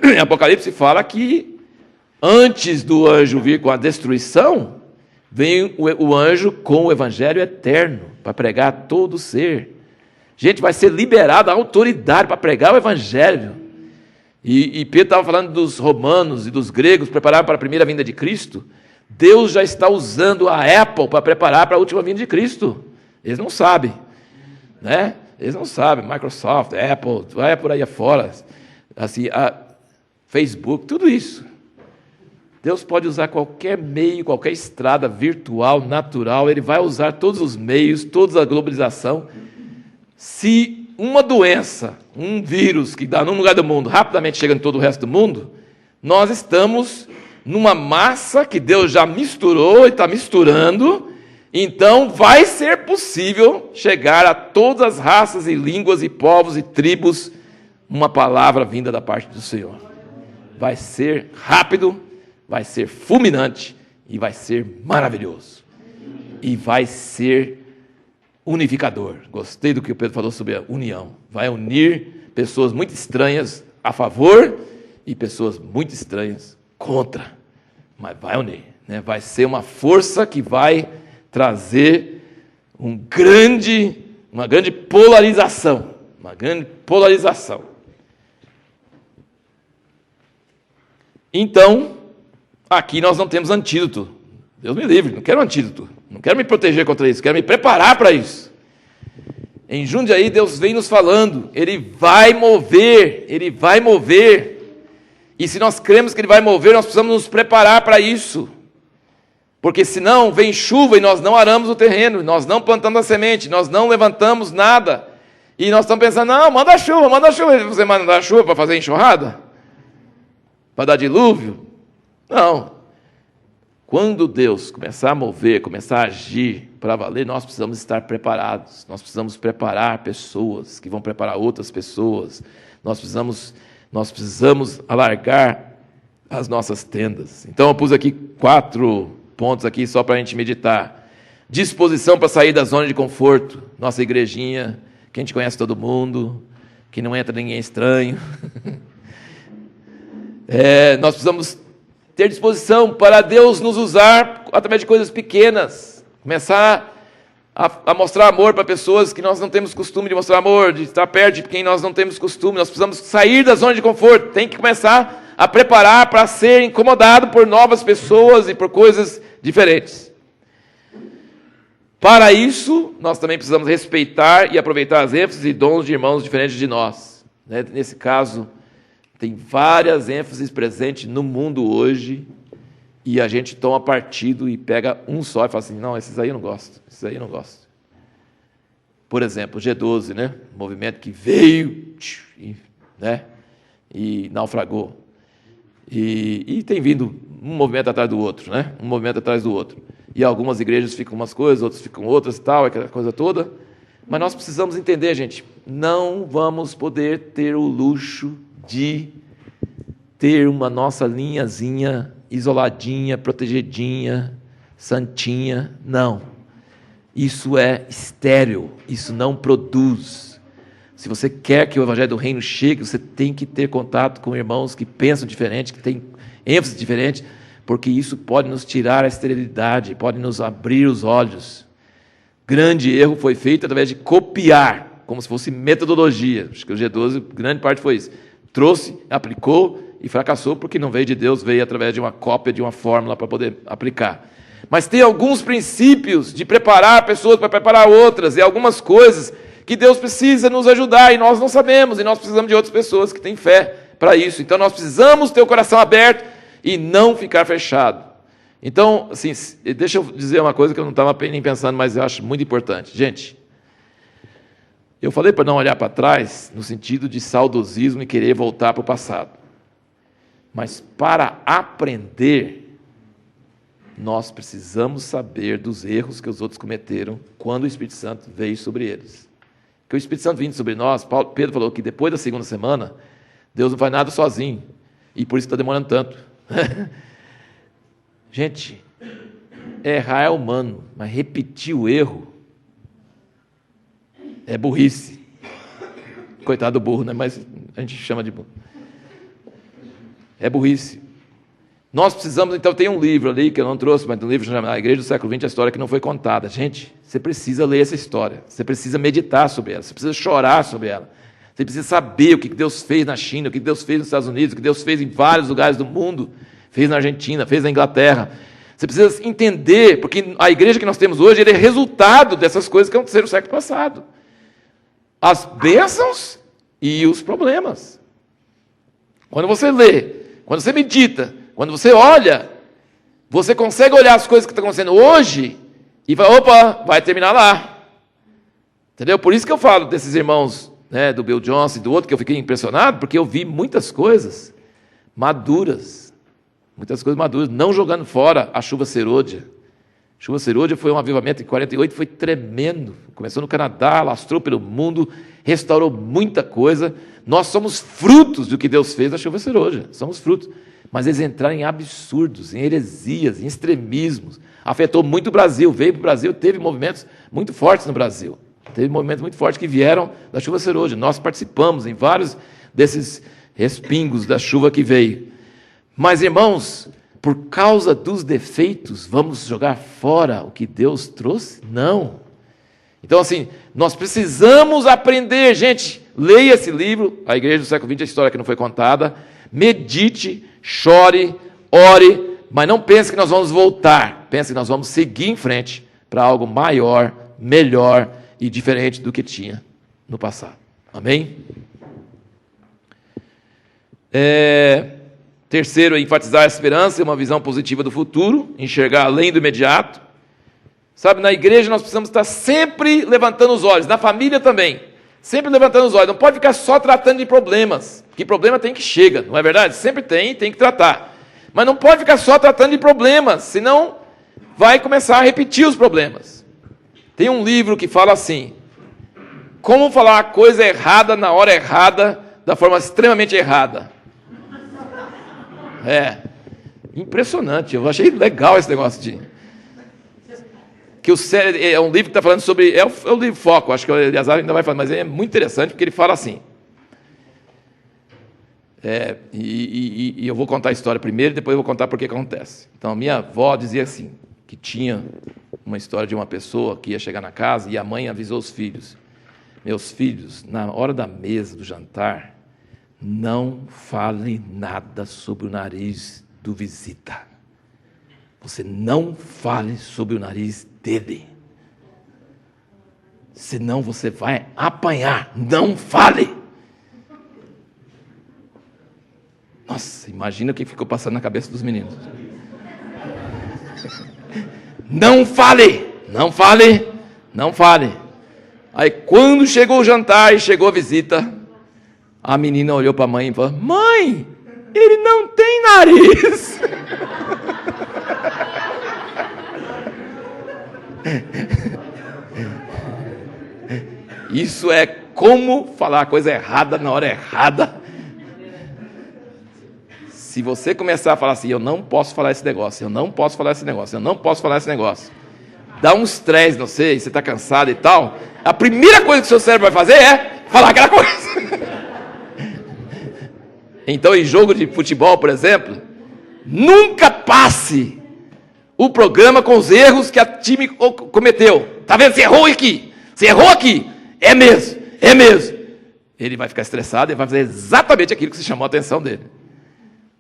em Apocalipse fala que antes do anjo vir com a destruição, vem o anjo com o evangelho eterno, para pregar a todo ser. Gente, vai ser liberada a autoridade para pregar o evangelho. E Pedro estava falando dos romanos e dos gregos, preparados para a primeira vinda de Cristo. Deus já está usando a Apple para preparar para a última vinda de Cristo. Eles não sabem, né? Eles não sabem. Microsoft, Apple, vai por aí afora, assim, Facebook, tudo isso. Deus pode usar qualquer meio, qualquer estrada virtual, natural, Ele vai usar todos os meios, toda a globalização. Se uma doença, um vírus que dá num lugar do mundo, rapidamente chega em todo o resto do mundo, nós estamos numa massa que Deus já misturou e está misturando, então vai ser possível chegar a todas as raças e línguas e povos e tribos uma palavra vinda da parte do Senhor. Vai ser rápido, vai ser fulminante e vai ser maravilhoso. E vai ser unificador. Gostei do que o Pedro falou sobre a união. Vai unir pessoas muito estranhas a favor e pessoas muito estranhas contra. Mas vai unir, né? Vai ser uma força que vai trazer uma grande polarização. Uma grande polarização. Então, aqui nós não temos antídoto. Deus me livre, não quero antídoto. Não quero me proteger contra isso, quero me preparar para isso. Em Jundiaí, Deus vem nos falando, Ele vai mover. E se nós cremos que Ele vai mover, nós precisamos nos preparar para isso. Porque senão vem chuva e nós não aramos o terreno, nós não plantamos a semente, nós não levantamos nada. E nós estamos pensando, não, manda chuva. Você manda chuva para fazer enxurrada? Para dar dilúvio? Não. Quando Deus começar a mover, começar a agir para valer, nós precisamos estar preparados. Nós precisamos preparar pessoas que vão preparar outras pessoas. Nós precisamos alargar as nossas tendas. Então eu pus aqui 4 pontos aqui só para a gente meditar. Disposição para sair da zona de conforto. Nossa igrejinha, que a gente conhece todo mundo, que não entra ninguém estranho. Nós precisamos ter disposição para Deus nos usar através de coisas pequenas. Começar a mostrar amor para pessoas que nós não temos costume de mostrar amor, de estar perto de quem nós não temos costume. Nós precisamos sair da zona de conforto. Tem que começar a preparar para ser incomodado por novas pessoas e por coisas diferentes. Para isso, nós também precisamos respeitar e aproveitar as ênfases e dons de irmãos diferentes de nós. Nesse caso, tem várias ênfases presentes no mundo hoje e a gente toma partido e pega um só e fala assim, não, esses aí eu não gosto, esses aí eu não gosto. Por exemplo, o G12, né? Movimento que veio, né? E naufragou. E tem vindo um movimento atrás do outro, né? Um movimento atrás do outro. E algumas igrejas ficam umas coisas, outras ficam outras e tal, aquela coisa toda. Mas nós precisamos entender, gente, não vamos poder ter o luxo de ter uma nossa linhazinha isoladinha, protegidinha, santinha. Não. Isso é estéril, isso não produz. Se você quer que o Evangelho do Reino chegue, você tem que ter contato com irmãos que pensam diferente, que têm ênfase diferente, porque isso pode nos tirar a esterilidade, pode nos abrir os olhos. Grande erro foi feito através de copiar, como se fosse metodologia. Acho que o G12, grande parte foi isso. Trouxe, aplicou e fracassou porque não veio de Deus, veio através de uma cópia, de uma fórmula para poder aplicar. Mas tem alguns princípios de preparar pessoas para preparar outras, e algumas coisas que Deus precisa nos ajudar, e nós não sabemos, e nós precisamos de outras pessoas que têm fé para isso. Então nós precisamos ter o coração aberto e não ficar fechado. Então, assim, deixa eu dizer uma coisa que eu não estava nem pensando, mas eu acho muito importante. Gente, eu falei para não olhar para trás no sentido de saudosismo e querer voltar para o passado. Mas para aprender, nós precisamos saber dos erros que os outros cometeram quando o Espírito Santo veio sobre eles. Porque o Espírito Santo vindo sobre nós, Pedro falou que depois da segunda semana, Deus não faz nada sozinho. E por isso está demorando tanto. Gente, errar é humano, mas repetir o erro é burrice. Coitado do burro, né? Mas a gente chama de burro. É burrice. Nós precisamos, então, tem um livro ali que eu não trouxe, mas um livro chamado A Igreja do Século XX, a história que não foi contada. Gente, você precisa ler essa história, você precisa meditar sobre ela, você precisa chorar sobre ela, você precisa saber o que Deus fez na China, o que Deus fez nos Estados Unidos, o que Deus fez em vários lugares do mundo, fez na Argentina, fez na Inglaterra. Você precisa entender, porque a igreja que nós temos hoje é resultado dessas coisas que aconteceram no século passado. As bênçãos e os problemas. Quando você lê, quando você medita, quando você olha, você consegue olhar as coisas que estão acontecendo hoje e vai, opa, vai terminar lá. Entendeu? Por isso que eu falo desses irmãos, né, do Bill Johnson e do outro, que eu fiquei impressionado, porque eu vi muitas coisas maduras. Muitas coisas maduras, não jogando fora a chuva serôdia. A chuva serôdia foi um avivamento em 48, foi tremendo. Começou no Canadá, alastrou pelo mundo, restaurou muita coisa. Nós somos frutos do que Deus fez na chuva serôdia, somos frutos. Mas eles entraram em absurdos, em heresias, em extremismos. Afetou muito o Brasil, veio para o Brasil, teve movimentos muito fortes no Brasil. Teve movimentos muito fortes que vieram da chuva serôdia. Nós participamos em vários desses respingos da chuva que veio. Mas, irmãos, por causa dos defeitos, vamos jogar fora o que Deus trouxe? Não. Então, assim, nós precisamos aprender, gente. Leia esse livro, A Igreja do Século XX, a história que não foi contada. Medite, chore, ore, mas não pense que nós vamos voltar. Pense que nós vamos seguir em frente para algo maior, melhor e diferente do que tinha no passado. Amém? Terceiro, enfatizar a esperança e uma visão positiva do futuro, enxergar além do imediato. Sabe, na igreja nós precisamos estar sempre levantando os olhos, na família também, sempre levantando os olhos. Não pode ficar só tratando de problemas, que problema tem que chega, não é verdade? Sempre tem que tratar. Mas não pode ficar só tratando de problemas, senão vai começar a repetir os problemas. Tem um livro que fala assim, como falar a coisa errada na hora errada, da forma extremamente errada. Impressionante, eu achei legal esse negócio de... Que é um livro que está falando sobre... É o livro Foco, acho que o Eliazar ainda vai falar, mas é muito interessante, porque ele fala assim... E eu vou contar a história primeiro, depois eu vou contar por que acontece. Então, a minha avó dizia assim, que tinha uma história de uma pessoa que ia chegar na casa e a mãe avisou os filhos. Meus filhos, na hora da mesa do jantar, não fale nada sobre o nariz do visita. Você não fale sobre o nariz dele. Senão você vai apanhar. Não fale. Nossa, imagina o que ficou passando na cabeça dos meninos. Não fale. Não fale. Não fale. Aí quando chegou o jantar e chegou a visita, a menina olhou para a mãe e falou, mãe, ele não tem nariz. Isso é como falar a coisa errada na hora errada. Se você começar a falar assim, eu não posso falar esse negócio, eu não posso falar esse negócio, eu não posso falar esse negócio, dá um estresse, não sei, você está cansado e tal, a primeira coisa que o seu cérebro vai fazer é falar aquela coisa. Então, em jogo de futebol, por exemplo, nunca passe o programa com os erros que a time cometeu. Tá vendo? Você errou aqui. Você errou aqui. É mesmo. É mesmo. Ele vai ficar estressado e vai fazer exatamente aquilo que você chamou a atenção dele.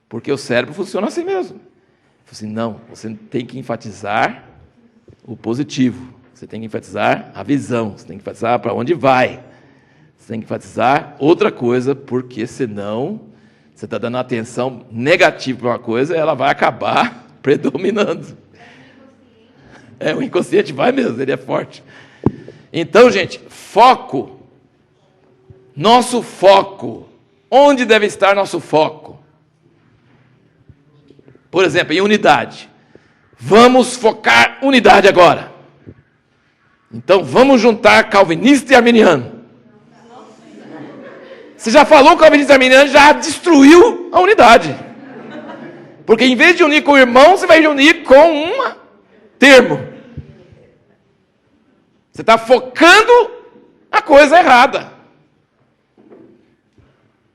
Porque o cérebro funciona assim mesmo. Assim, não, você tem que enfatizar o positivo. Você tem que enfatizar a visão. Você tem que enfatizar para onde vai. Você tem que enfatizar outra coisa, porque senão você está dando atenção negativa para uma coisa, ela vai acabar predominando. O inconsciente vai mesmo, ele é forte. Então, gente, foco. Nosso foco. Onde deve estar nosso foco? Por exemplo, em unidade. Vamos focar unidade agora. Então, vamos juntar calvinista e arminiano. Você já falou calvinista e arminiano, já destruiu a unidade. Porque em vez de unir com o irmão, você vai unir com um termo. Você está focando a coisa errada.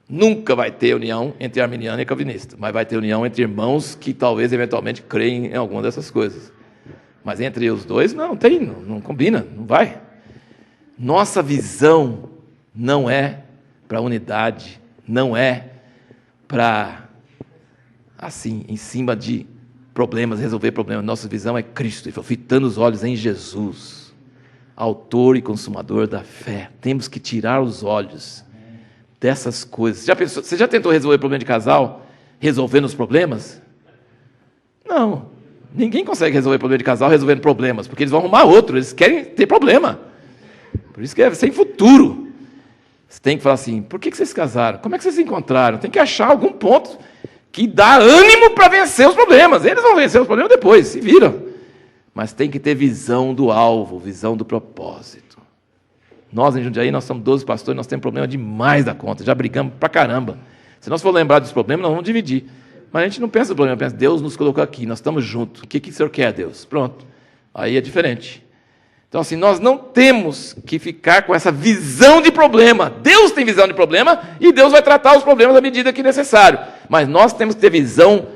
Nunca vai ter união entre arminiano e calvinista, mas vai ter união entre irmãos que talvez eventualmente creem em alguma dessas coisas. Mas entre os dois não tem, não combina, não vai. Nossa visão não é para unidade, não é para, assim, em cima de problemas, resolver problemas. Nossa visão é Cristo, ele falou, fitando os olhos em Jesus, autor e consumador da fé. Temos que tirar os olhos dessas coisas. Você já tentou resolver problema de casal, resolvendo os problemas? Não. Ninguém consegue resolver problema de casal resolvendo problemas, porque eles vão arrumar outro, eles querem ter problema. Por isso que é sem futuro. Você tem que falar assim, por que vocês se casaram? Como é que vocês se encontraram? Tem que achar algum ponto que dá ânimo para vencer os problemas. Eles vão vencer os problemas depois, se viram. Mas tem que ter visão do alvo, visão do propósito. Nós em Jundiaí, nós somos 12 pastores, nós temos problema demais da conta, já brigamos pra caramba. Se nós for lembrar dos problemas, nós vamos dividir. Mas a gente não pensa no problema, pensa, Deus nos colocou aqui, nós estamos juntos. O que o Senhor quer, Deus? Pronto. Aí é diferente. Então, assim, nós não temos que ficar com essa visão de problema. Deus tem visão de problema e Deus vai tratar os problemas à medida que necessário. Mas nós temos que ter visão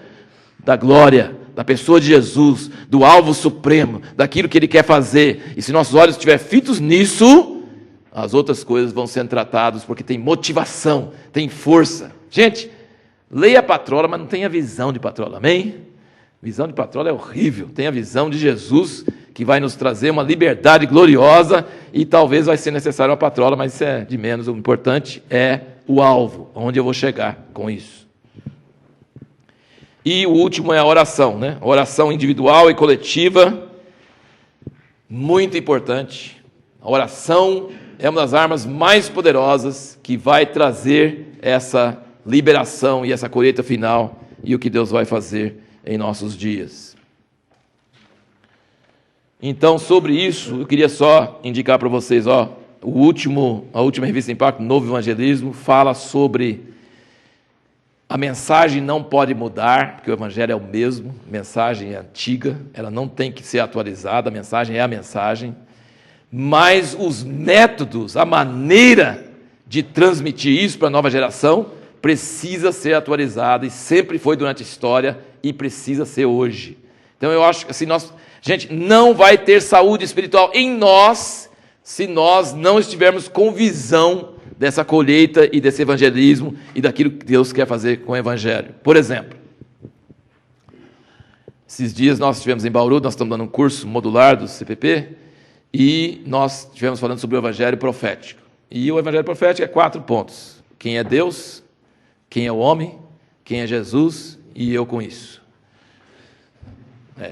da glória, da pessoa de Jesus, do alvo supremo, daquilo que Ele quer fazer. E se nossos olhos estiverem fitos nisso, as outras coisas vão sendo tratadas, porque tem motivação, tem força. Gente, leia a patrola, mas não tenha visão de patrola, amém? Visão de patrola é horrível. Tem a visão de Jesus, que vai nos trazer uma liberdade gloriosa, e talvez vai ser necessário uma patrola, mas isso é de menos. O importante é o alvo, onde eu vou chegar com isso. E o último é a oração, né? Oração individual e coletiva, muito importante. A oração é uma das armas mais poderosas que vai trazer essa liberação e essa colheita final e o que Deus vai fazer em nossos dias. Então, sobre isso, eu queria só indicar para vocês, a última revista Impacto, Novo Evangelismo, fala sobre a mensagem não pode mudar, porque o Evangelho é o mesmo, a mensagem é antiga, ela não tem que ser atualizada, a mensagem é a mensagem, mas os métodos, a maneira de transmitir isso para a nova geração precisa ser atualizada, e sempre foi durante a história, e precisa ser hoje. Então eu acho que assim, gente, não vai ter saúde espiritual em nós, se nós não estivermos com visão dessa colheita e desse evangelismo, e daquilo que Deus quer fazer com o Evangelho. Por exemplo, esses dias nós estivemos em Bauru, nós estamos dando um curso modular do CPP, e nós estivemos falando sobre o Evangelho profético. E o Evangelho profético é 4 pontos. Quem é Deus, quem é o homem, quem é Jesus e eu com isso.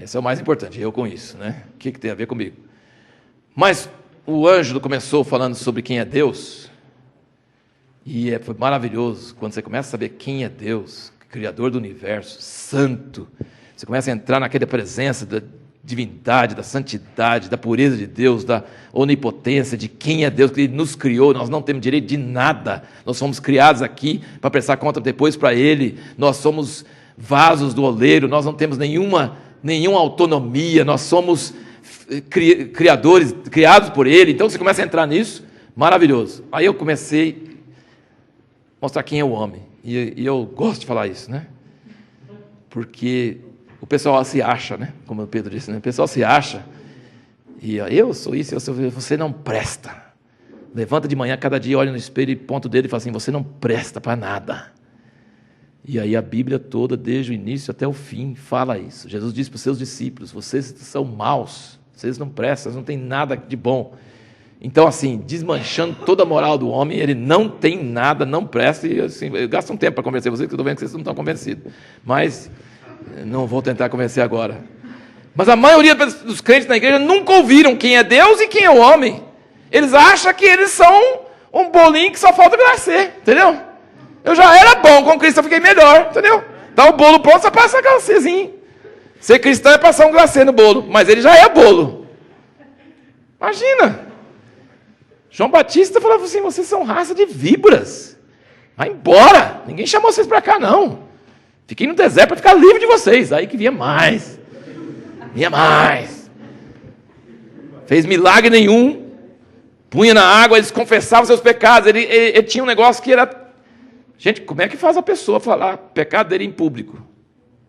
Esse é o mais importante, eu com isso, né? O que tem a ver comigo? Mas o Ângelo começou falando sobre quem é Deus, e foi maravilhoso quando você começa a saber quem é Deus, Criador do universo, santo. Você começa a entrar naquela presença da divindade, da santidade, da pureza de Deus, da onipotência, de quem é Deus, que Ele nos criou. Nós não temos direito de nada, nós fomos criados aqui para prestar conta depois para Ele, nós somos vasos do oleiro, nós não temos nenhuma autonomia, nós somos criados por Ele. Então você começa a entrar nisso, maravilhoso. Aí eu comecei a mostrar quem é o homem, e eu gosto de falar isso, né? Porque o pessoal se acha, né? Como o Pedro disse, né? O pessoal se acha, e eu sou isso, você não presta. Levanta de manhã, cada dia olha no espelho e ponta o dedo e fala assim, você não presta para nada. E aí a Bíblia toda, desde o início até o fim, fala isso. Jesus disse para os seus discípulos, vocês são maus, vocês não prestam, vocês não têm nada de bom. Então, assim, desmanchando toda a moral do homem, ele não tem nada, não presta, e assim, eu gasto um tempo para convencer vocês, que eu estou vendo que vocês não estão convencidos. Mas não vou tentar convencer agora. Mas a maioria dos crentes na igreja nunca ouviram quem é Deus e quem é o homem. Eles acham que eles são um bolinho que só falta glacê, entendeu? Eu já era bom com Cristo, eu fiquei melhor, entendeu? Dá o bolo pronto, só passa glacêzinho. Ser cristão é passar um glacê no bolo, mas ele já é bolo. Imagina. João Batista falava assim, vocês são raça de víboras. Vai embora, ninguém chamou vocês para cá não. Fiquei no deserto para ficar livre de vocês. Aí que vinha mais. Fez milagre nenhum. Punha na água, eles confessavam seus pecados. Ele tinha um negócio que era... Gente, como é que faz a pessoa falar pecado dele em público?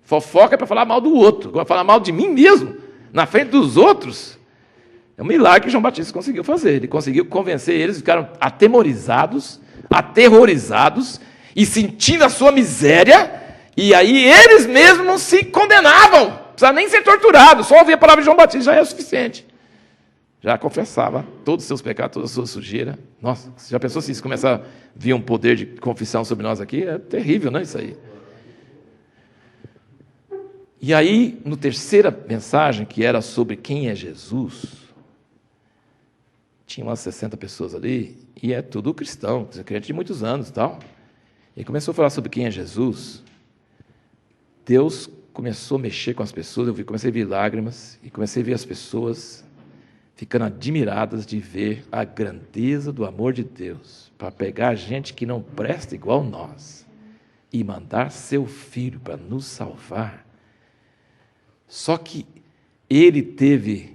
Fofoca é para falar mal do outro. Agora falar mal de mim mesmo, na frente dos outros. É um milagre que João Batista conseguiu fazer. Ele conseguiu convencer eles, ficaram aterrorizados e sentindo a sua miséria. E aí eles mesmos se condenavam. Não precisava nem ser torturado. Só ouvir a palavra de João Batista já é o suficiente. Já confessava todos os seus pecados, toda a sua sujeira. Nossa, você já pensou se isso começar a vir um poder de confissão sobre nós aqui? É terrível, não é isso aí? E aí, no terceira mensagem, que era sobre quem é Jesus, tinha umas 60 pessoas ali, e é tudo cristão, crente de muitos anos e tal. E começou a falar sobre quem é Jesus. Deus começou a mexer com as pessoas, comecei a ver lágrimas, e comecei a ver as pessoas ficando admiradas de ver a grandeza do amor de Deus, para pegar gente que não presta igual nós, e mandar seu Filho para nos salvar. Só que ele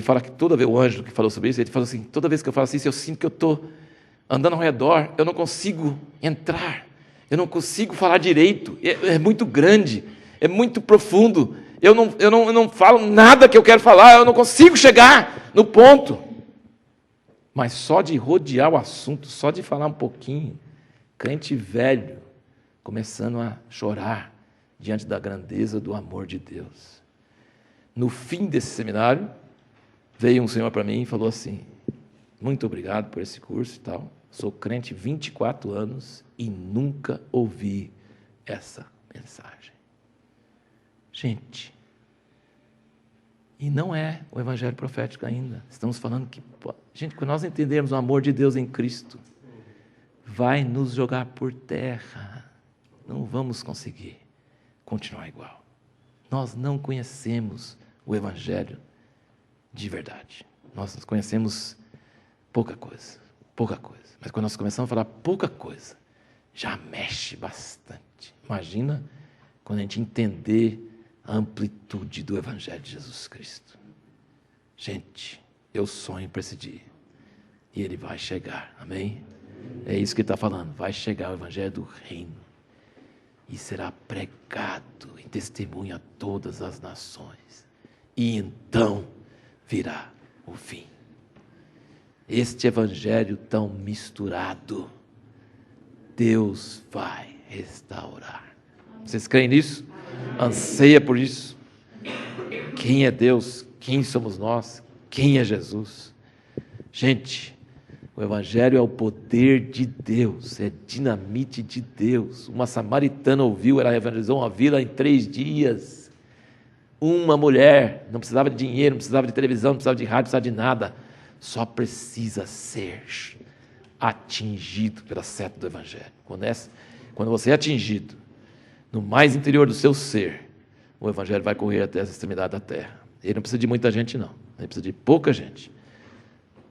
fala que toda vez, o anjo que falou sobre isso, ele falou assim, toda vez que eu falo assim, eu sinto que eu estou andando ao redor, eu não consigo entrar, eu não consigo falar direito, é muito grande, é muito profundo, eu não falo nada que eu quero falar, eu não consigo chegar no ponto. Mas só de rodear o assunto, só de falar um pouquinho, crente velho, começando a chorar diante da grandeza do amor de Deus. No fim desse seminário, veio um senhor para mim e falou assim, muito obrigado por esse curso e tal, sou crente 24 anos e nunca ouvi essa mensagem. Gente, e não é o evangelho profético ainda. Estamos falando que, gente, quando nós entendermos o amor de Deus em Cristo, vai nos jogar por terra. Não vamos conseguir continuar igual. Nós não conhecemos o evangelho de verdade. Nós conhecemos pouca coisa. Mas quando nós começamos a falar pouca coisa, já mexe bastante. Imagina quando a gente entender a amplitude do evangelho de Jesus Cristo. Gente, eu sonho para esse dia. E ele vai chegar, amém? É isso que ele está falando. Vai chegar o evangelho do reino. E será pregado em testemunho a todas as nações. E então virá o fim. Este evangelho tão misturado, Deus vai restaurar. Vocês creem nisso? Anseia por isso. Quem é Deus? Quem somos nós? Quem é Jesus? Gente, o evangelho é o poder de Deus, é dinamite de Deus. Uma samaritana ouviu, ela evangelizou uma vila em 3 dias. Uma mulher, não precisava de dinheiro, não precisava de televisão, não precisava de rádio, não precisava de nada. Só precisa ser atingido pela seta do evangelho. Quando você é atingido no mais interior do seu ser, o evangelho vai correr até as extremidades da terra. Ele não precisa de muita gente, não. Ele precisa de pouca gente.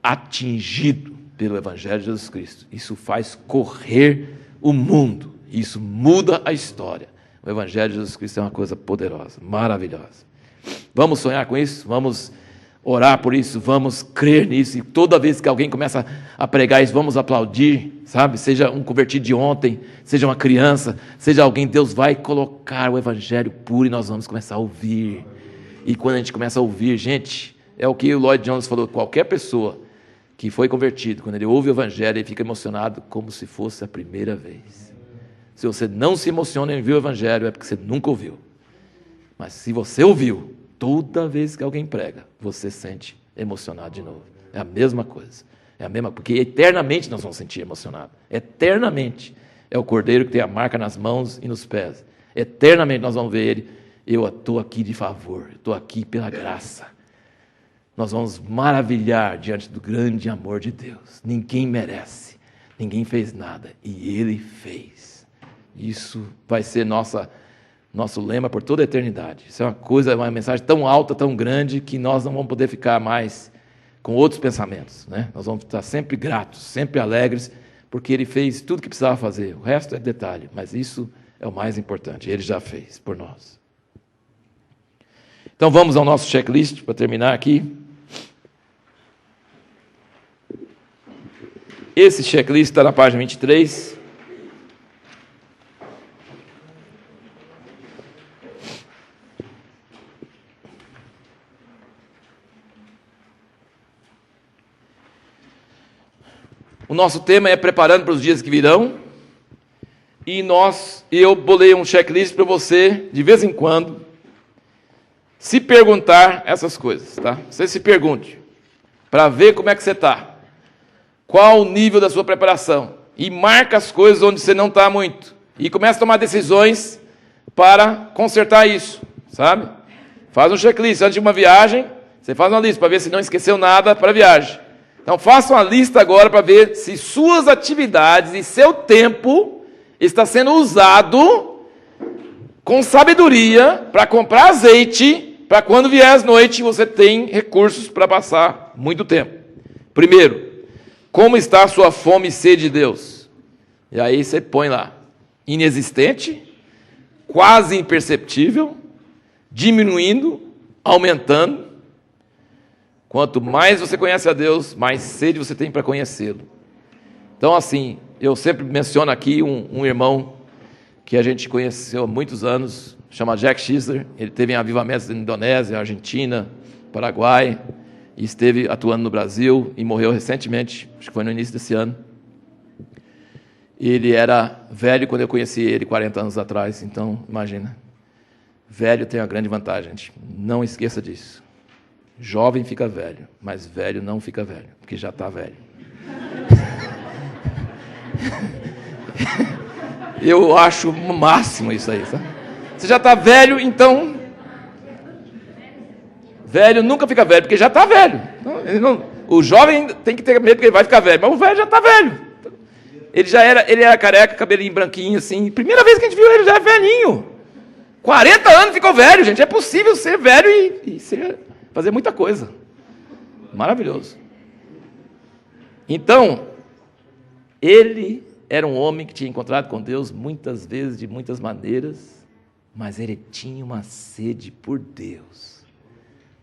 Atingido pelo evangelho de Jesus Cristo. Isso faz correr o mundo. Isso muda a história. O evangelho de Jesus Cristo é uma coisa poderosa, maravilhosa. Vamos sonhar com isso? Vamos orar por isso? Vamos crer nisso? E toda vez que alguém começa a pregar isso, vamos aplaudir, sabe? Seja um convertido de ontem, seja uma criança, seja alguém, Deus vai colocar o evangelho puro e nós vamos começar a ouvir. E quando a gente começa a ouvir, gente, é o que o Lloyd Jones falou, qualquer pessoa que foi convertido, quando ele ouve o evangelho, ele fica emocionado como se fosse a primeira vez. Se você não se emociona em ouvir o evangelho, é porque você nunca ouviu. Mas se você ouviu, toda vez que alguém prega, você sente emocionado de novo. É a mesma coisa. É a mesma, porque eternamente nós vamos sentir emocionado. Eternamente. É o cordeiro que tem a marca nas mãos e nos pés. Eternamente nós vamos ver ele. Eu estou aqui de favor, estou aqui pela graça. Nós vamos maravilhar diante do grande amor de Deus. Ninguém merece, ninguém fez nada, e Ele fez. Isso vai ser nosso lema por toda a eternidade. Isso é uma mensagem tão alta, tão grande, que nós não vamos poder ficar mais com outros pensamentos, né? Nós vamos estar sempre gratos, sempre alegres, porque Ele fez tudo o que precisava fazer. O resto é detalhe, mas isso é o mais importante. Ele já fez por nós. Então vamos ao nosso checklist para terminar aqui. Esse checklist está na página 23. O nosso tema é preparando para os dias que virão. E eu bolei um checklist para você, de vez em quando, se perguntar essas coisas, tá? Você se pergunte, para ver como é que você está. Qual o nível da sua preparação? E marca as coisas onde você não está muito. E começa a tomar decisões para consertar isso, sabe? Faz um checklist. Antes de uma viagem, você faz uma lista para ver se não esqueceu nada para a viagem. Então faça uma lista agora para ver se suas atividades e seu tempo está sendo usado com sabedoria para comprar azeite, para quando vier as noites você tem recursos para passar muito tempo. Primeiro, como está a sua fome e sede de Deus? E aí você põe lá, inexistente, quase imperceptível, diminuindo, aumentando. Quanto mais você conhece a Deus, mais sede você tem para conhecê-lo. Então, assim, eu sempre menciono aqui um irmão que a gente conheceu há muitos anos, chama Jack Schisler. Ele teve em avivamentos na Indonésia, Argentina, Paraguai, e esteve atuando no Brasil e morreu recentemente, acho que foi no início desse ano. Ele era velho quando eu conheci ele, 40 anos atrás, então, imagina. Velho tem uma grande vantagem, gente. Não esqueça disso. Jovem fica velho, mas velho não fica velho, porque já está velho. Eu acho o máximo isso aí, sabe? Você já está velho, então... Velho nunca fica velho, porque já está velho. O jovem tem que ter medo porque ele vai ficar velho, mas o velho já está velho. Ele era careca, cabelinho branquinho, assim. Primeira vez que a gente viu ele, já é velhinho. 40 anos ficou velho, gente. É possível ser velho e fazer muita coisa. Maravilhoso. Então, ele era um homem que tinha encontrado com Deus muitas vezes, de muitas maneiras, mas ele tinha uma sede por Deus,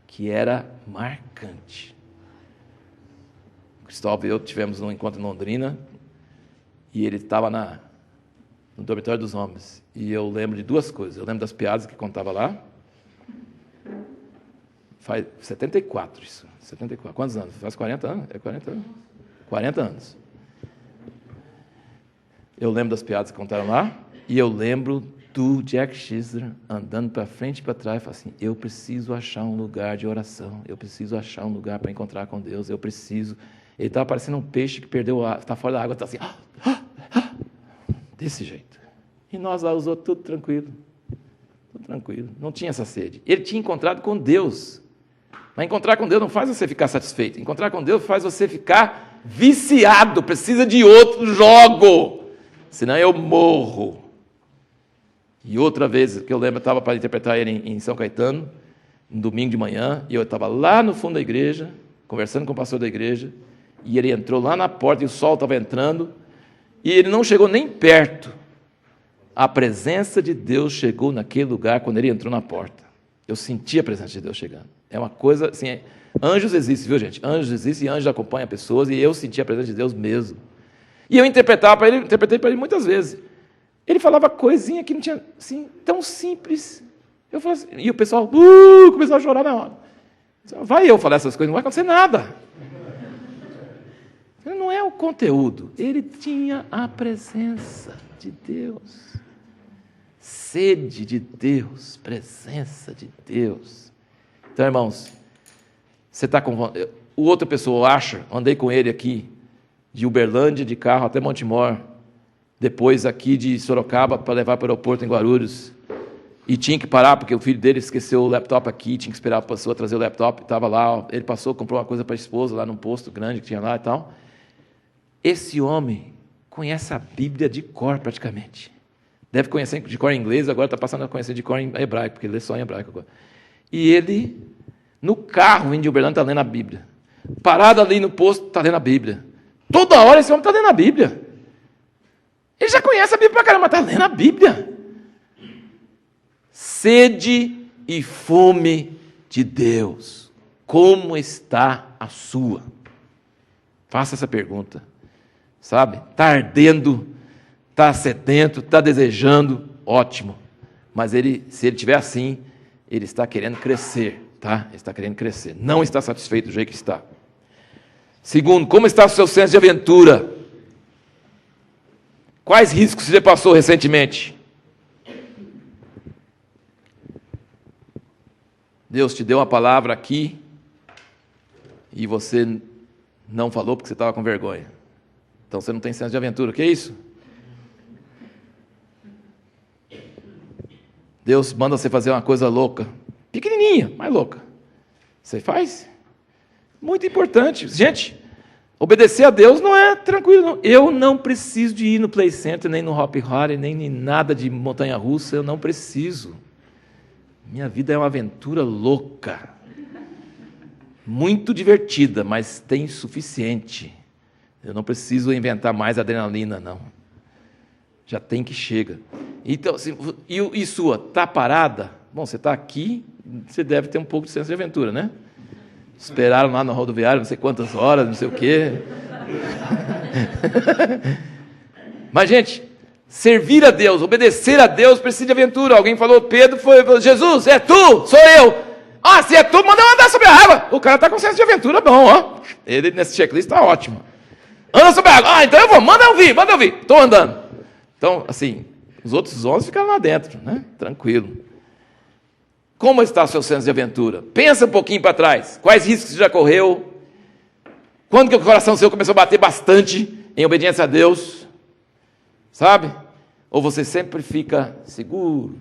que era marcante. Cristóvão e eu tivemos um encontro em Londrina, e ele estava no dormitório dos homens. E eu lembro de duas coisas. Eu lembro das piadas que contava lá. Faz 74 isso. 74. Quantos anos? Faz 40 anos? É 40 anos? 40 anos. Eu lembro das piadas que contaram lá. E eu lembro do Jack Schisler andando para frente e para trás, falando assim, eu preciso achar um lugar de oração, eu preciso achar um lugar para encontrar com Deus, eu preciso... Ele estava parecendo um peixe que perdeu está fora da água, está assim, desse jeito. E nós lá, os outros, tudo tranquilo, não tinha essa sede. Ele tinha encontrado com Deus, mas encontrar com Deus não faz você ficar satisfeito, encontrar com Deus faz você ficar viciado, precisa de outro jogo, senão eu morro. E outra vez, que eu lembro, eu estava para interpretar ele em São Caetano, um domingo de manhã, e eu estava lá no fundo da igreja, conversando com o pastor da igreja, e ele entrou lá na porta, e o sol estava entrando, e ele não chegou nem perto. A presença de Deus chegou naquele lugar quando ele entrou na porta. Eu senti a presença de Deus chegando. É uma coisa, assim, anjos existem, viu, gente? Anjos existem, e anjos acompanham pessoas, e eu senti a presença de Deus mesmo. E eu interpretei para ele muitas vezes. Ele falava coisinha que não tinha, assim, tão simples. Eu falava assim, e o pessoal começou a chorar na hora. Vai eu falar essas coisas, não vai acontecer nada. Não é o conteúdo, ele tinha a presença de Deus. Sede de Deus, presença de Deus. Então, irmãos, você está com... O outra pessoa, acha, andei com ele aqui, de Uberlândia, de carro até Montemor, depois aqui de Sorocaba para levar para o aeroporto em Guarulhos, e tinha que parar porque o filho dele esqueceu o laptop aqui, tinha que esperar a pessoa trazer o laptop, estava lá, ele passou, comprou uma coisa para a esposa lá num posto grande que tinha lá e tal. Esse homem conhece a Bíblia de cor praticamente. Deve conhecer de cor em inglês, agora está passando a conhecer de cor em hebraico, porque ele lê só em hebraico agora. E ele, no carro, vindo de Uberlândia, está lendo a Bíblia. Parado ali no posto, está lendo a Bíblia. Toda hora esse homem está lendo a Bíblia. Ele já conhece a Bíblia pra caramba, mas está lendo a Bíblia. Sede e fome de Deus. Como está a sua? Faça essa pergunta. Sabe? Está ardendo, está sedento, está desejando, ótimo. Mas se ele estiver assim, ele está querendo crescer, tá? Ele está querendo crescer. Não está satisfeito do jeito que está. Segundo, como está o seu senso de aventura? Quais riscos você passou recentemente? Deus te deu uma palavra aqui e você não falou porque você estava com vergonha. Então você não tem senso de aventura. O que é isso? Deus manda você fazer uma coisa louca, pequenininha, mas louca. Você faz? Muito importante. Gente, obedecer a Deus não é tranquilo, não. Eu não preciso de ir no Play Center, nem no Hop Harry, nem em nada de montanha-russa, eu não preciso. Minha vida é uma aventura louca. Muito divertida, mas tem suficiente. Eu não preciso inventar mais adrenalina, não. Já tem que chega. Então, assim, e sua? Está parada? Bom, você está aqui, você deve ter um pouco de senso de aventura, né? Esperaram lá no rodoviário, não sei quantas horas, não sei o quê. Mas, gente, servir a Deus, obedecer a Deus, precisa de aventura. Alguém falou, Pedro falou, Jesus, é tu? Sou eu. Ah, se é tu, manda eu andar sobre a água. O cara está com senso de aventura bom, ó. Ele, nesse checklist, está ótimo. Anda sobre a água. Ah, então eu vou, manda eu vir. Estou andando. Então, assim, os outros 11 ficaram lá dentro, né? Tranquilo. Como está o seu senso de aventura? Pensa um pouquinho para trás. Quais riscos você já correu? Quando que o coração seu começou a bater bastante em obediência a Deus? Sabe? Ou você sempre fica seguro?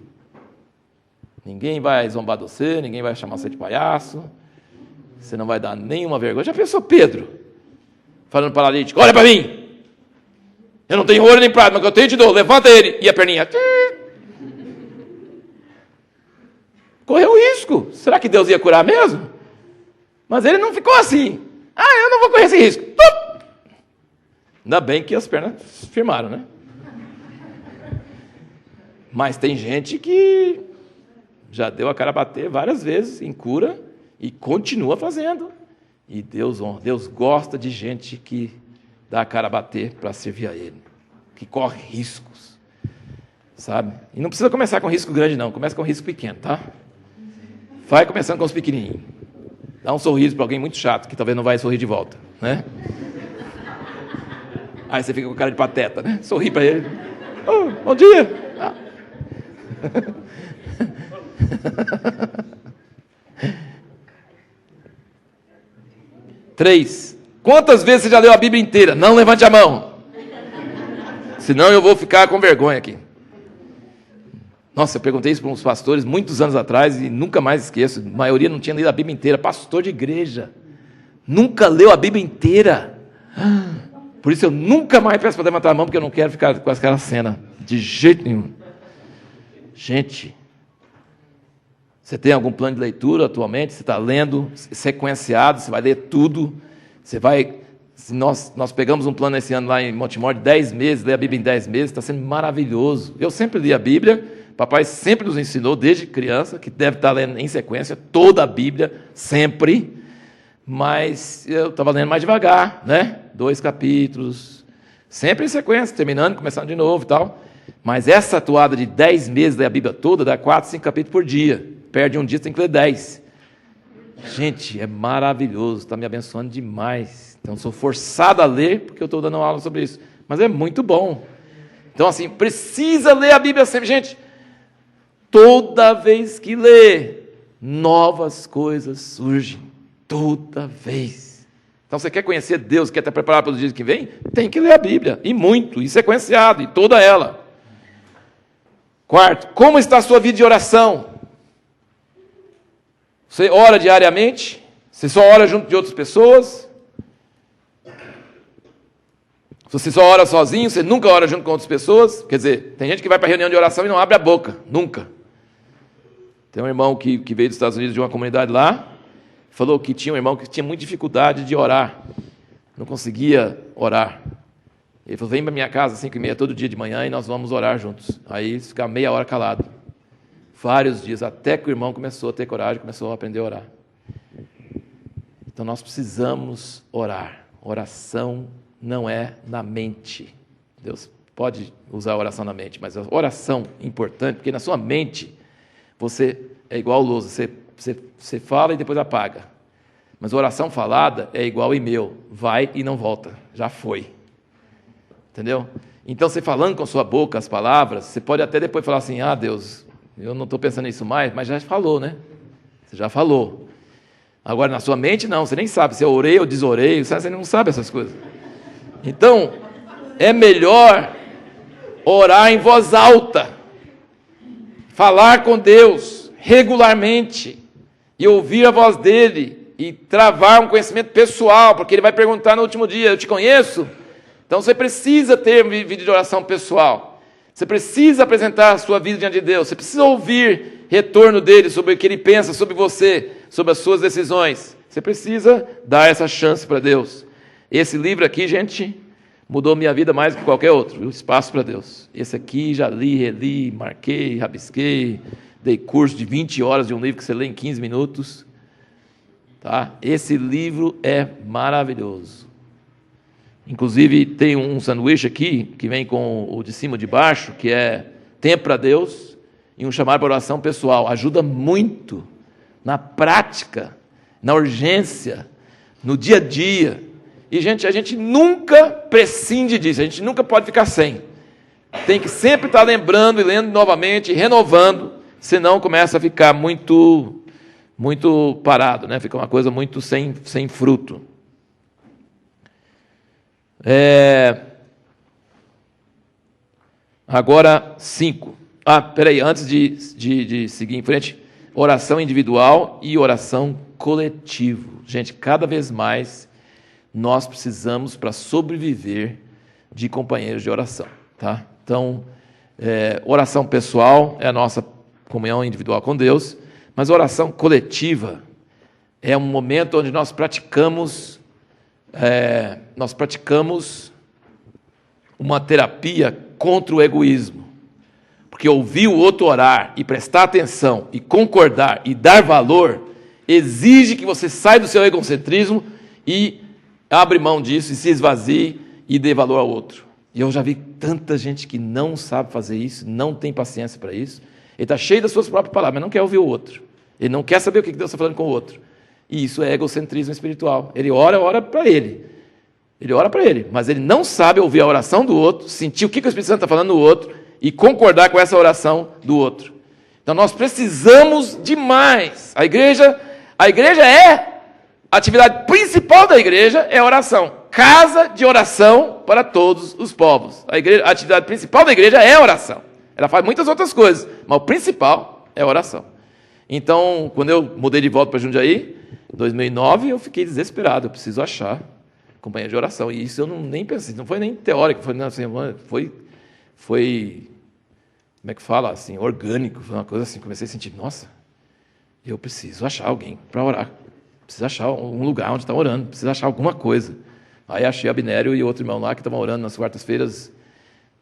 Ninguém vai zombar de você, ninguém vai chamar você de palhaço. Você não vai dar nenhuma vergonha. Já pensou Pedro? Falando para o paralítico, olha para mim. Eu não tenho ouro nem prata, mas que eu tenho te dou. Levanta ele. E a perninha. Correu risco. Será que Deus ia curar mesmo? Mas ele não ficou assim. Ah, eu não vou correr esse risco. Ainda bem que as pernas firmaram, né? Mas tem gente que já deu a cara a bater várias vezes em cura e continua fazendo. E Deus honra. Deus gosta de gente que dá a cara a bater para servir a Ele, que corre riscos, sabe? E não precisa começar com risco grande, não. Começa com risco pequeno, tá? Vai começando com os pequenininhos. Dá um sorriso para alguém muito chato, que talvez não vai sorrir de volta, né? Aí você fica com cara de pateta, né? Sorri para ele. Oh, bom dia. Ah. 3. Quantas vezes você já leu a Bíblia inteira? Não levante a mão. Senão eu vou ficar com vergonha aqui. Nossa, eu perguntei isso para uns pastores muitos anos atrás e nunca mais esqueço. A maioria não tinha lido a Bíblia inteira. Pastor de igreja. Nunca leu a Bíblia inteira. Por isso eu nunca mais peço para levantar a mão, porque eu não quero ficar com aquela cena. De jeito nenhum. Gente, você tem algum plano de leitura atualmente? Você está lendo, sequenciado, você vai ler tudo. Você vai... Nós pegamos um plano esse ano lá em Montemor de 10 meses, ler a Bíblia em 10 meses, está sendo maravilhoso. Eu sempre li a Bíblia, papai sempre nos ensinou, desde criança, que deve estar lendo em sequência toda a Bíblia, sempre, mas eu estava lendo mais devagar, né? 2 capítulos, sempre em sequência, terminando, começando de novo e tal. Mas essa atuada de 10 meses, ler a Bíblia toda, dá 4, 5 capítulos por dia. Perde um dia, você tem que ler 10. Gente, é maravilhoso, está me abençoando demais. Então, sou forçado a ler, porque eu estou dando aula sobre isso. Mas é muito bom. Então, assim, precisa ler a Bíblia sempre. Gente, toda vez que lê, novas coisas surgem. Toda vez. Então, você quer conhecer Deus, quer estar preparado para os dias que vem? Tem que ler a Bíblia. E muito, e sequenciado, e toda ela. 4, como está a sua vida de oração? Você ora diariamente? Você só ora junto de outras pessoas? Você só ora sozinho, você nunca ora junto com outras pessoas? Quer dizer, tem gente que vai para a reunião de oração e não abre a boca, nunca. Tem um irmão que veio dos Estados Unidos de uma comunidade lá, falou que tinha um irmão que tinha muita dificuldade de orar, não conseguia orar. Ele falou, vem para minha casa às 5h30 todo dia de manhã e nós vamos orar juntos. Aí ficar meia hora calado. vários dias, até que o irmão começou a ter coragem, começou a aprender a orar. Então nós precisamos orar. Oração não é na mente. Deus pode usar a oração na mente, mas a oração é importante, porque na sua mente você é igual ao lousa, você fala e depois apaga. Mas a oração falada é igual e-mail, vai e não volta, já foi. Entendeu? Então, você falando com sua boca as palavras, você pode até depois falar assim, Deus, eu não estou pensando nisso mais, mas já falou, né? Você já falou. Agora, na sua mente, não, você nem sabe se eu orei ou desorei, você não sabe essas coisas. Então, é melhor orar em voz alta, falar com Deus regularmente e ouvir a voz dele e travar um conhecimento pessoal, porque ele vai perguntar no último dia, eu te conheço? Então você precisa ter vida de oração pessoal, você precisa apresentar a sua vida diante de Deus, você precisa ouvir retorno dele sobre o que ele pensa sobre você, sobre as suas decisões, você precisa dar essa chance para Deus. Esse livro aqui, gente, mudou minha vida mais que qualquer outro, o Espaço para Deus. Esse aqui já li, reli, marquei, rabisquei, dei curso de 20 horas de um livro que você lê em 15 minutos. Tá? Esse livro é maravilhoso. Inclusive tem um sanduíche aqui, que vem com o de cima e de baixo, que é tempo para Deus, e um chamado para oração pessoal. Ajuda muito na prática, na urgência, no dia a dia. E, gente, a gente nunca prescinde disso, a gente nunca pode ficar sem. Tem que sempre estar lembrando e lendo novamente, renovando, senão começa a ficar muito parado, né? Fica uma coisa muito sem fruto. Agora, 5. Antes de seguir em frente, oração individual e oração coletivo. Gente, cada vez mais nós precisamos, para sobreviver, de companheiros de oração. Tá? Então, oração pessoal é a nossa comunhão individual com Deus, mas oração coletiva é um momento onde nós praticamos uma terapia contra o egoísmo. Porque ouvir o outro orar e prestar atenção e concordar e dar valor exige que você saia do seu egocentrismo e abre mão disso e se esvazie e dê valor ao outro. E eu já vi tanta gente que não sabe fazer isso, não tem paciência para isso. Ele está cheio das suas próprias palavras, mas não quer ouvir o outro. Ele não quer saber o que Deus está falando com o outro. E isso é egocentrismo espiritual. Ele ora para ele. Ele ora para ele, mas ele não sabe ouvir a oração do outro, sentir o que o Espírito Santo está falando do outro e concordar com essa oração do outro. Então nós precisamos demais. A igreja é a atividade principal da igreja é a oração. Casa de oração para todos os povos. A atividade principal da igreja é a oração. Ela faz muitas outras coisas, mas o principal é a oração. Então, quando eu mudei de volta para Jundiaí, em 2009, eu fiquei desesperado. Eu preciso achar companhia de oração. E isso eu nem pensei, não foi nem teórico, foi como é que fala, assim, orgânico. Foi uma coisa assim, comecei a sentir, nossa, eu preciso achar alguém para orar. Preciso achar um lugar onde está orando, preciso achar alguma coisa. Aí achei Abnério e outro irmão lá que estavam orando nas quartas-feiras,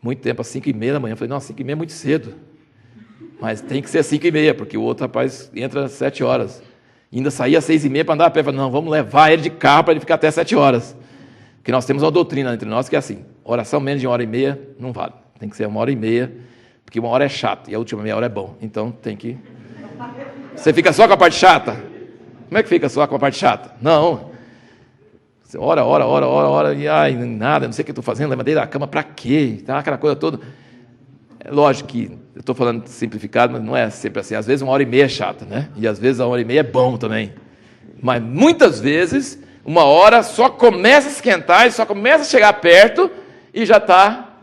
muito tempo, às 5h30 da manhã. Falei, nossa, 5h30 é muito cedo. Mas tem que ser às 5h30, porque o outro rapaz entra às 7 horas. E ainda saía às 6h30 para andar a pé. Falei, não, vamos levar ele de carro para ele ficar até 7 horas. Porque nós temos uma doutrina entre nós que é assim, oração menos de 1h30 não vale. Tem que ser 1h30, porque 1 hora é chato e a última meia hora é bom. Então tem que... Você fica só com a parte chata? Como é que fica só com a parte chata? Não. Você ora, e nada, não sei o que eu estou fazendo, levantei da cama, para quê? Tá, aquela coisa toda. É lógico que eu estou falando simplificado, mas não é sempre assim. Às vezes 1h30 é chata, né? E às vezes 1h30 é bom também. Mas muitas vezes, 1 hora só começa a esquentar, e só começa a chegar perto e já está,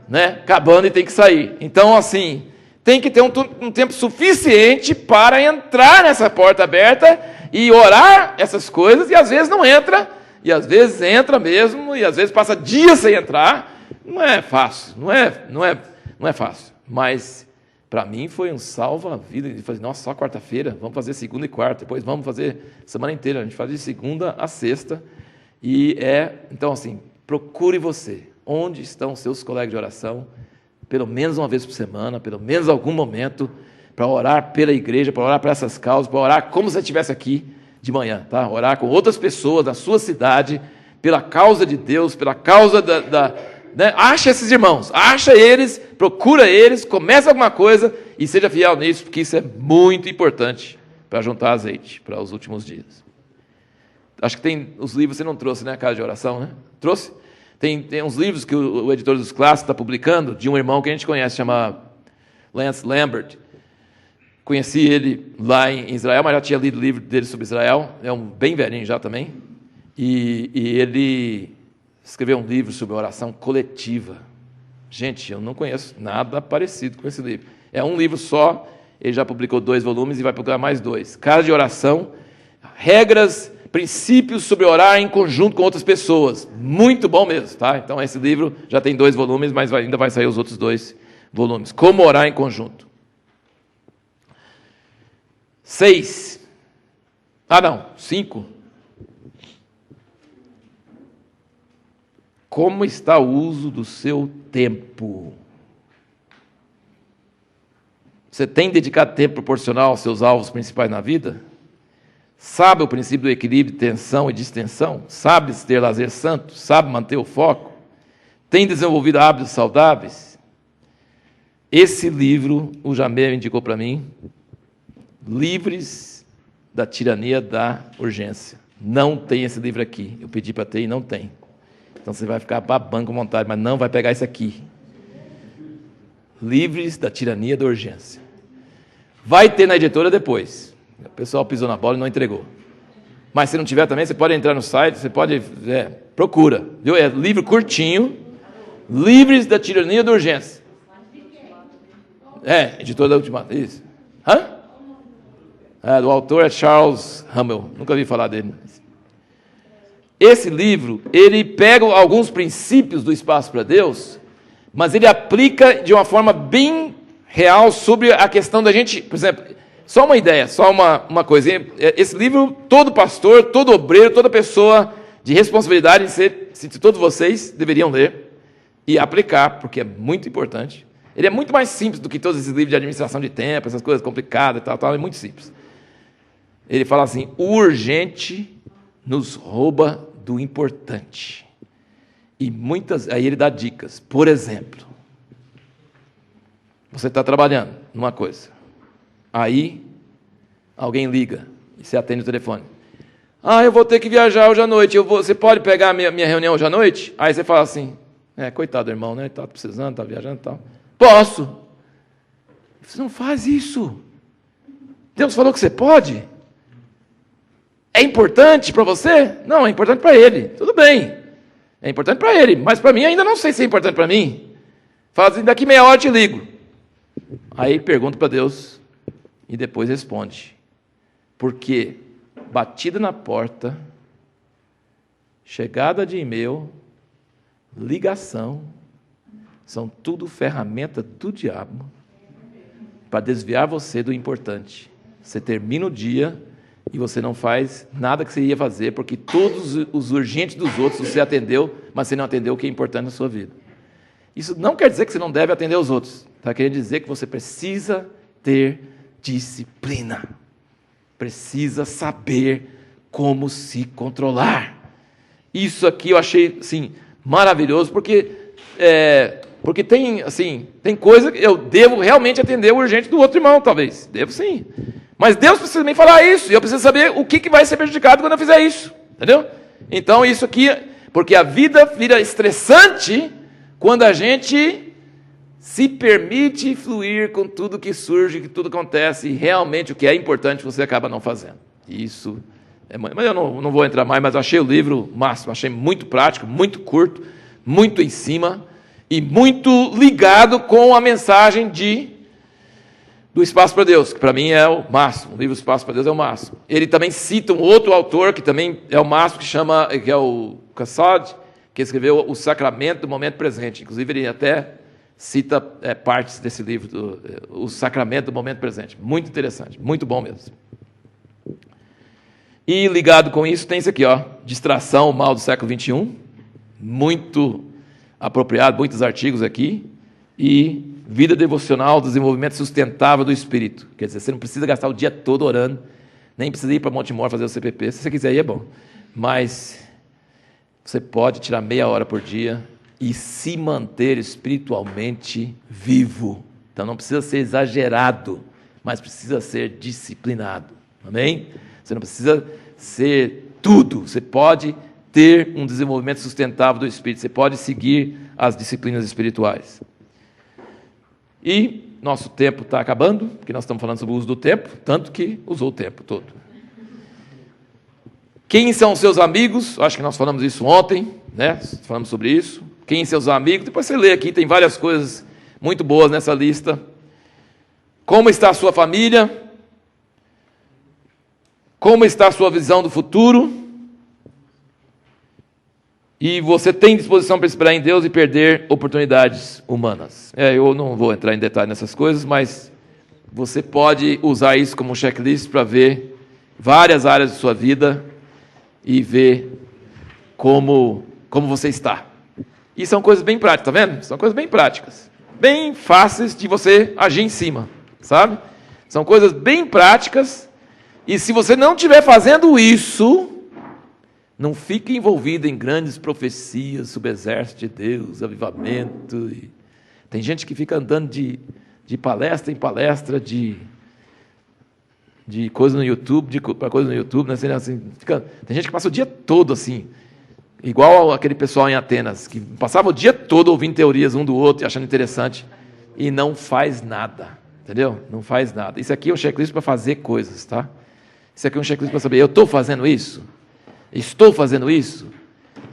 né, acabando e tem que sair. Então, assim, tem que ter um tempo suficiente para entrar nessa porta aberta e orar essas coisas, e às vezes não entra, e às vezes entra mesmo, e às vezes passa dias sem entrar. Não é fácil, não é fácil, mas para mim foi um salva-vida de fazer, nossa, só quarta-feira, vamos fazer segunda e quarta, depois vamos fazer semana inteira, a gente faz de segunda a sexta, então assim, procure você, onde estão seus colegas de oração, pelo menos uma vez por semana, pelo menos algum momento, para orar pela igreja, para orar para essas causas, para orar como se você estivesse aqui de manhã, tá? Orar com outras pessoas da sua cidade, pela causa de Deus, pela causa né? Acha esses irmãos, acha eles, procura eles, começa alguma coisa e seja fiel nisso, porque isso é muito importante para juntar azeite para os últimos dias. Acho que tem os livros, você não trouxe, né? Casa de oração, né? Trouxe? Tem uns livros que o editor dos clássicos está publicando, de um irmão que a gente conhece, chama Lance Lambert. Conheci ele lá em Israel, mas já tinha lido o livro dele sobre Israel, é um bem velhinho já também, e ele escreveu um livro sobre oração coletiva. Gente, eu não conheço nada parecido com esse livro. É um livro só, ele já publicou 2 volumes e vai publicar mais 2. Casa de oração, regras, princípios sobre orar em conjunto com outras pessoas. Muito bom mesmo, tá? Então esse livro já tem 2 volumes, mas ainda vai sair os outros 2 volumes. Como orar em conjunto. 6. 5. Como está o uso do seu tempo? Você tem dedicado tempo proporcional aos seus alvos principais na vida? Sabe o princípio do equilíbrio, tensão e distensão? Sabe ter lazer santo? Sabe manter o foco? Tem desenvolvido hábitos saudáveis? Esse livro, o Jamé indicou para mim, Livres da Tirania da Urgência. Não tem esse livro aqui. Eu pedi para ter e não tem. Então você vai ficar babando com vontade, mas não vai pegar esse aqui. Livres da Tirania da Urgência. Vai ter na editora depois. O pessoal pisou na bola e não entregou. Mas se não tiver também, você pode entrar no site, você pode... procura. Viu? É livro curtinho. Livres da Tirania da Urgência. Editora da Ultimato. Isso. Do autor é Charles Hammel. Nunca ouvi falar dele. Esse livro, ele pega alguns princípios do espaço para Deus, mas ele aplica de uma forma bem real sobre a questão da gente, por exemplo, só uma ideia, só uma coisa. Esse livro, todo pastor, todo obreiro, toda pessoa de responsabilidade, se todos vocês deveriam ler e aplicar, porque é muito importante. Ele é muito mais simples do que todos esses livros de administração de tempo, essas coisas complicadas e tal, é muito simples. Ele fala assim, o urgente nos rouba do importante. E aí ele dá dicas. Por exemplo, você está trabalhando numa coisa, aí alguém liga e você atende o telefone. Eu vou ter que viajar hoje à noite, você pode pegar a minha reunião hoje à noite? Aí você fala assim, coitado do irmão, né? Está precisando, está viajando e tal. Posso. Você não faz isso. Deus falou que você pode. É importante para você? Não, é importante para ele. Tudo bem. É importante para ele, mas para mim ainda não sei se é importante para mim. Fala assim, daqui meia hora eu te ligo. Aí pergunta para Deus e depois responde. Porque batida na porta, chegada de e-mail, ligação, são tudo ferramenta do diabo para desviar você do importante. Você termina o dia e você não faz nada que você ia fazer, porque todos os urgentes dos outros você atendeu, mas você não atendeu o que é importante na sua vida. Isso não quer dizer que você não deve atender os outros. Está querendo dizer que você precisa ter disciplina. Precisa saber como se controlar. Isso aqui eu achei assim, maravilhoso, porque tem coisa que eu devo realmente atender o urgente do outro irmão, talvez. Devo sim. Mas Deus precisa me falar isso, e eu preciso saber o que vai ser prejudicado quando eu fizer isso. Entendeu? Então isso aqui, porque a vida vira estressante quando a gente se permite fluir com tudo que surge, que tudo acontece, e realmente o que é importante você acaba não fazendo. Isso mas eu não vou entrar mais, mas eu achei o livro máximo, achei muito prático, muito curto, muito em cima, e muito ligado com a mensagem do Espaço para Deus, que para mim é o máximo. O livro Espaço para Deus é o máximo. Ele também cita um outro autor, que também é o máximo, que é o Cassad, que escreveu O Sacramento do Momento Presente. Inclusive, ele até cita partes desse livro, O Sacramento do Momento Presente. Muito interessante, muito bom mesmo. E ligado com isso, tem isso aqui, Distração, o Mal do Século XXI. Muito apropriado, muitos artigos aqui. e vida devocional, desenvolvimento sustentável do espírito. Quer dizer, você não precisa gastar o dia todo orando, nem precisa ir para Montemor fazer o CPP. Se você quiser ir, é bom. Mas você pode tirar meia hora por dia e se manter espiritualmente vivo. Então não precisa ser exagerado, mas precisa ser disciplinado. Amém? Você não precisa ser tudo. Você pode ter um desenvolvimento sustentável do espírito. Você pode seguir as disciplinas espirituais. E nosso tempo está acabando, porque nós estamos falando sobre o uso do tempo, tanto que usou o tempo todo. Quem são seus amigos? Acho que nós falamos isso ontem, né? Falamos sobre isso. Quem são seus amigos? Depois você lê aqui, tem várias coisas muito boas nessa lista. Como está a sua família? Como está a sua visão do futuro? E você tem disposição para esperar em Deus e perder oportunidades humanas. Eu não vou entrar em detalhe nessas coisas, mas você pode usar isso como um checklist para ver várias áreas de sua vida e ver como você está. E são coisas bem práticas, tá vendo? São coisas bem práticas, bem fáceis de você agir em cima, sabe? São coisas bem práticas, e se você não estiver fazendo isso, não fique envolvido em grandes profecias sobre o exército de Deus, avivamento. Tem gente que fica andando de palestra em palestra, de coisa no YouTube, para coisa no YouTube, né? Assim, tem gente que passa o dia todo assim, igual aquele pessoal em Atenas, que passava o dia todo ouvindo teorias um do outro, e achando interessante, e não faz nada, entendeu? Não faz nada. Isso aqui é um checklist para fazer coisas, tá? Isso aqui é um checklist para saber, eu estou fazendo isso? Estou fazendo isso?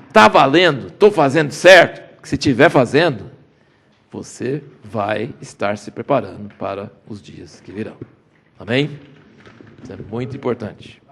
Está valendo? Estou fazendo certo? Se estiver fazendo, você vai estar se preparando para os dias que virão. Amém? Isso é muito importante.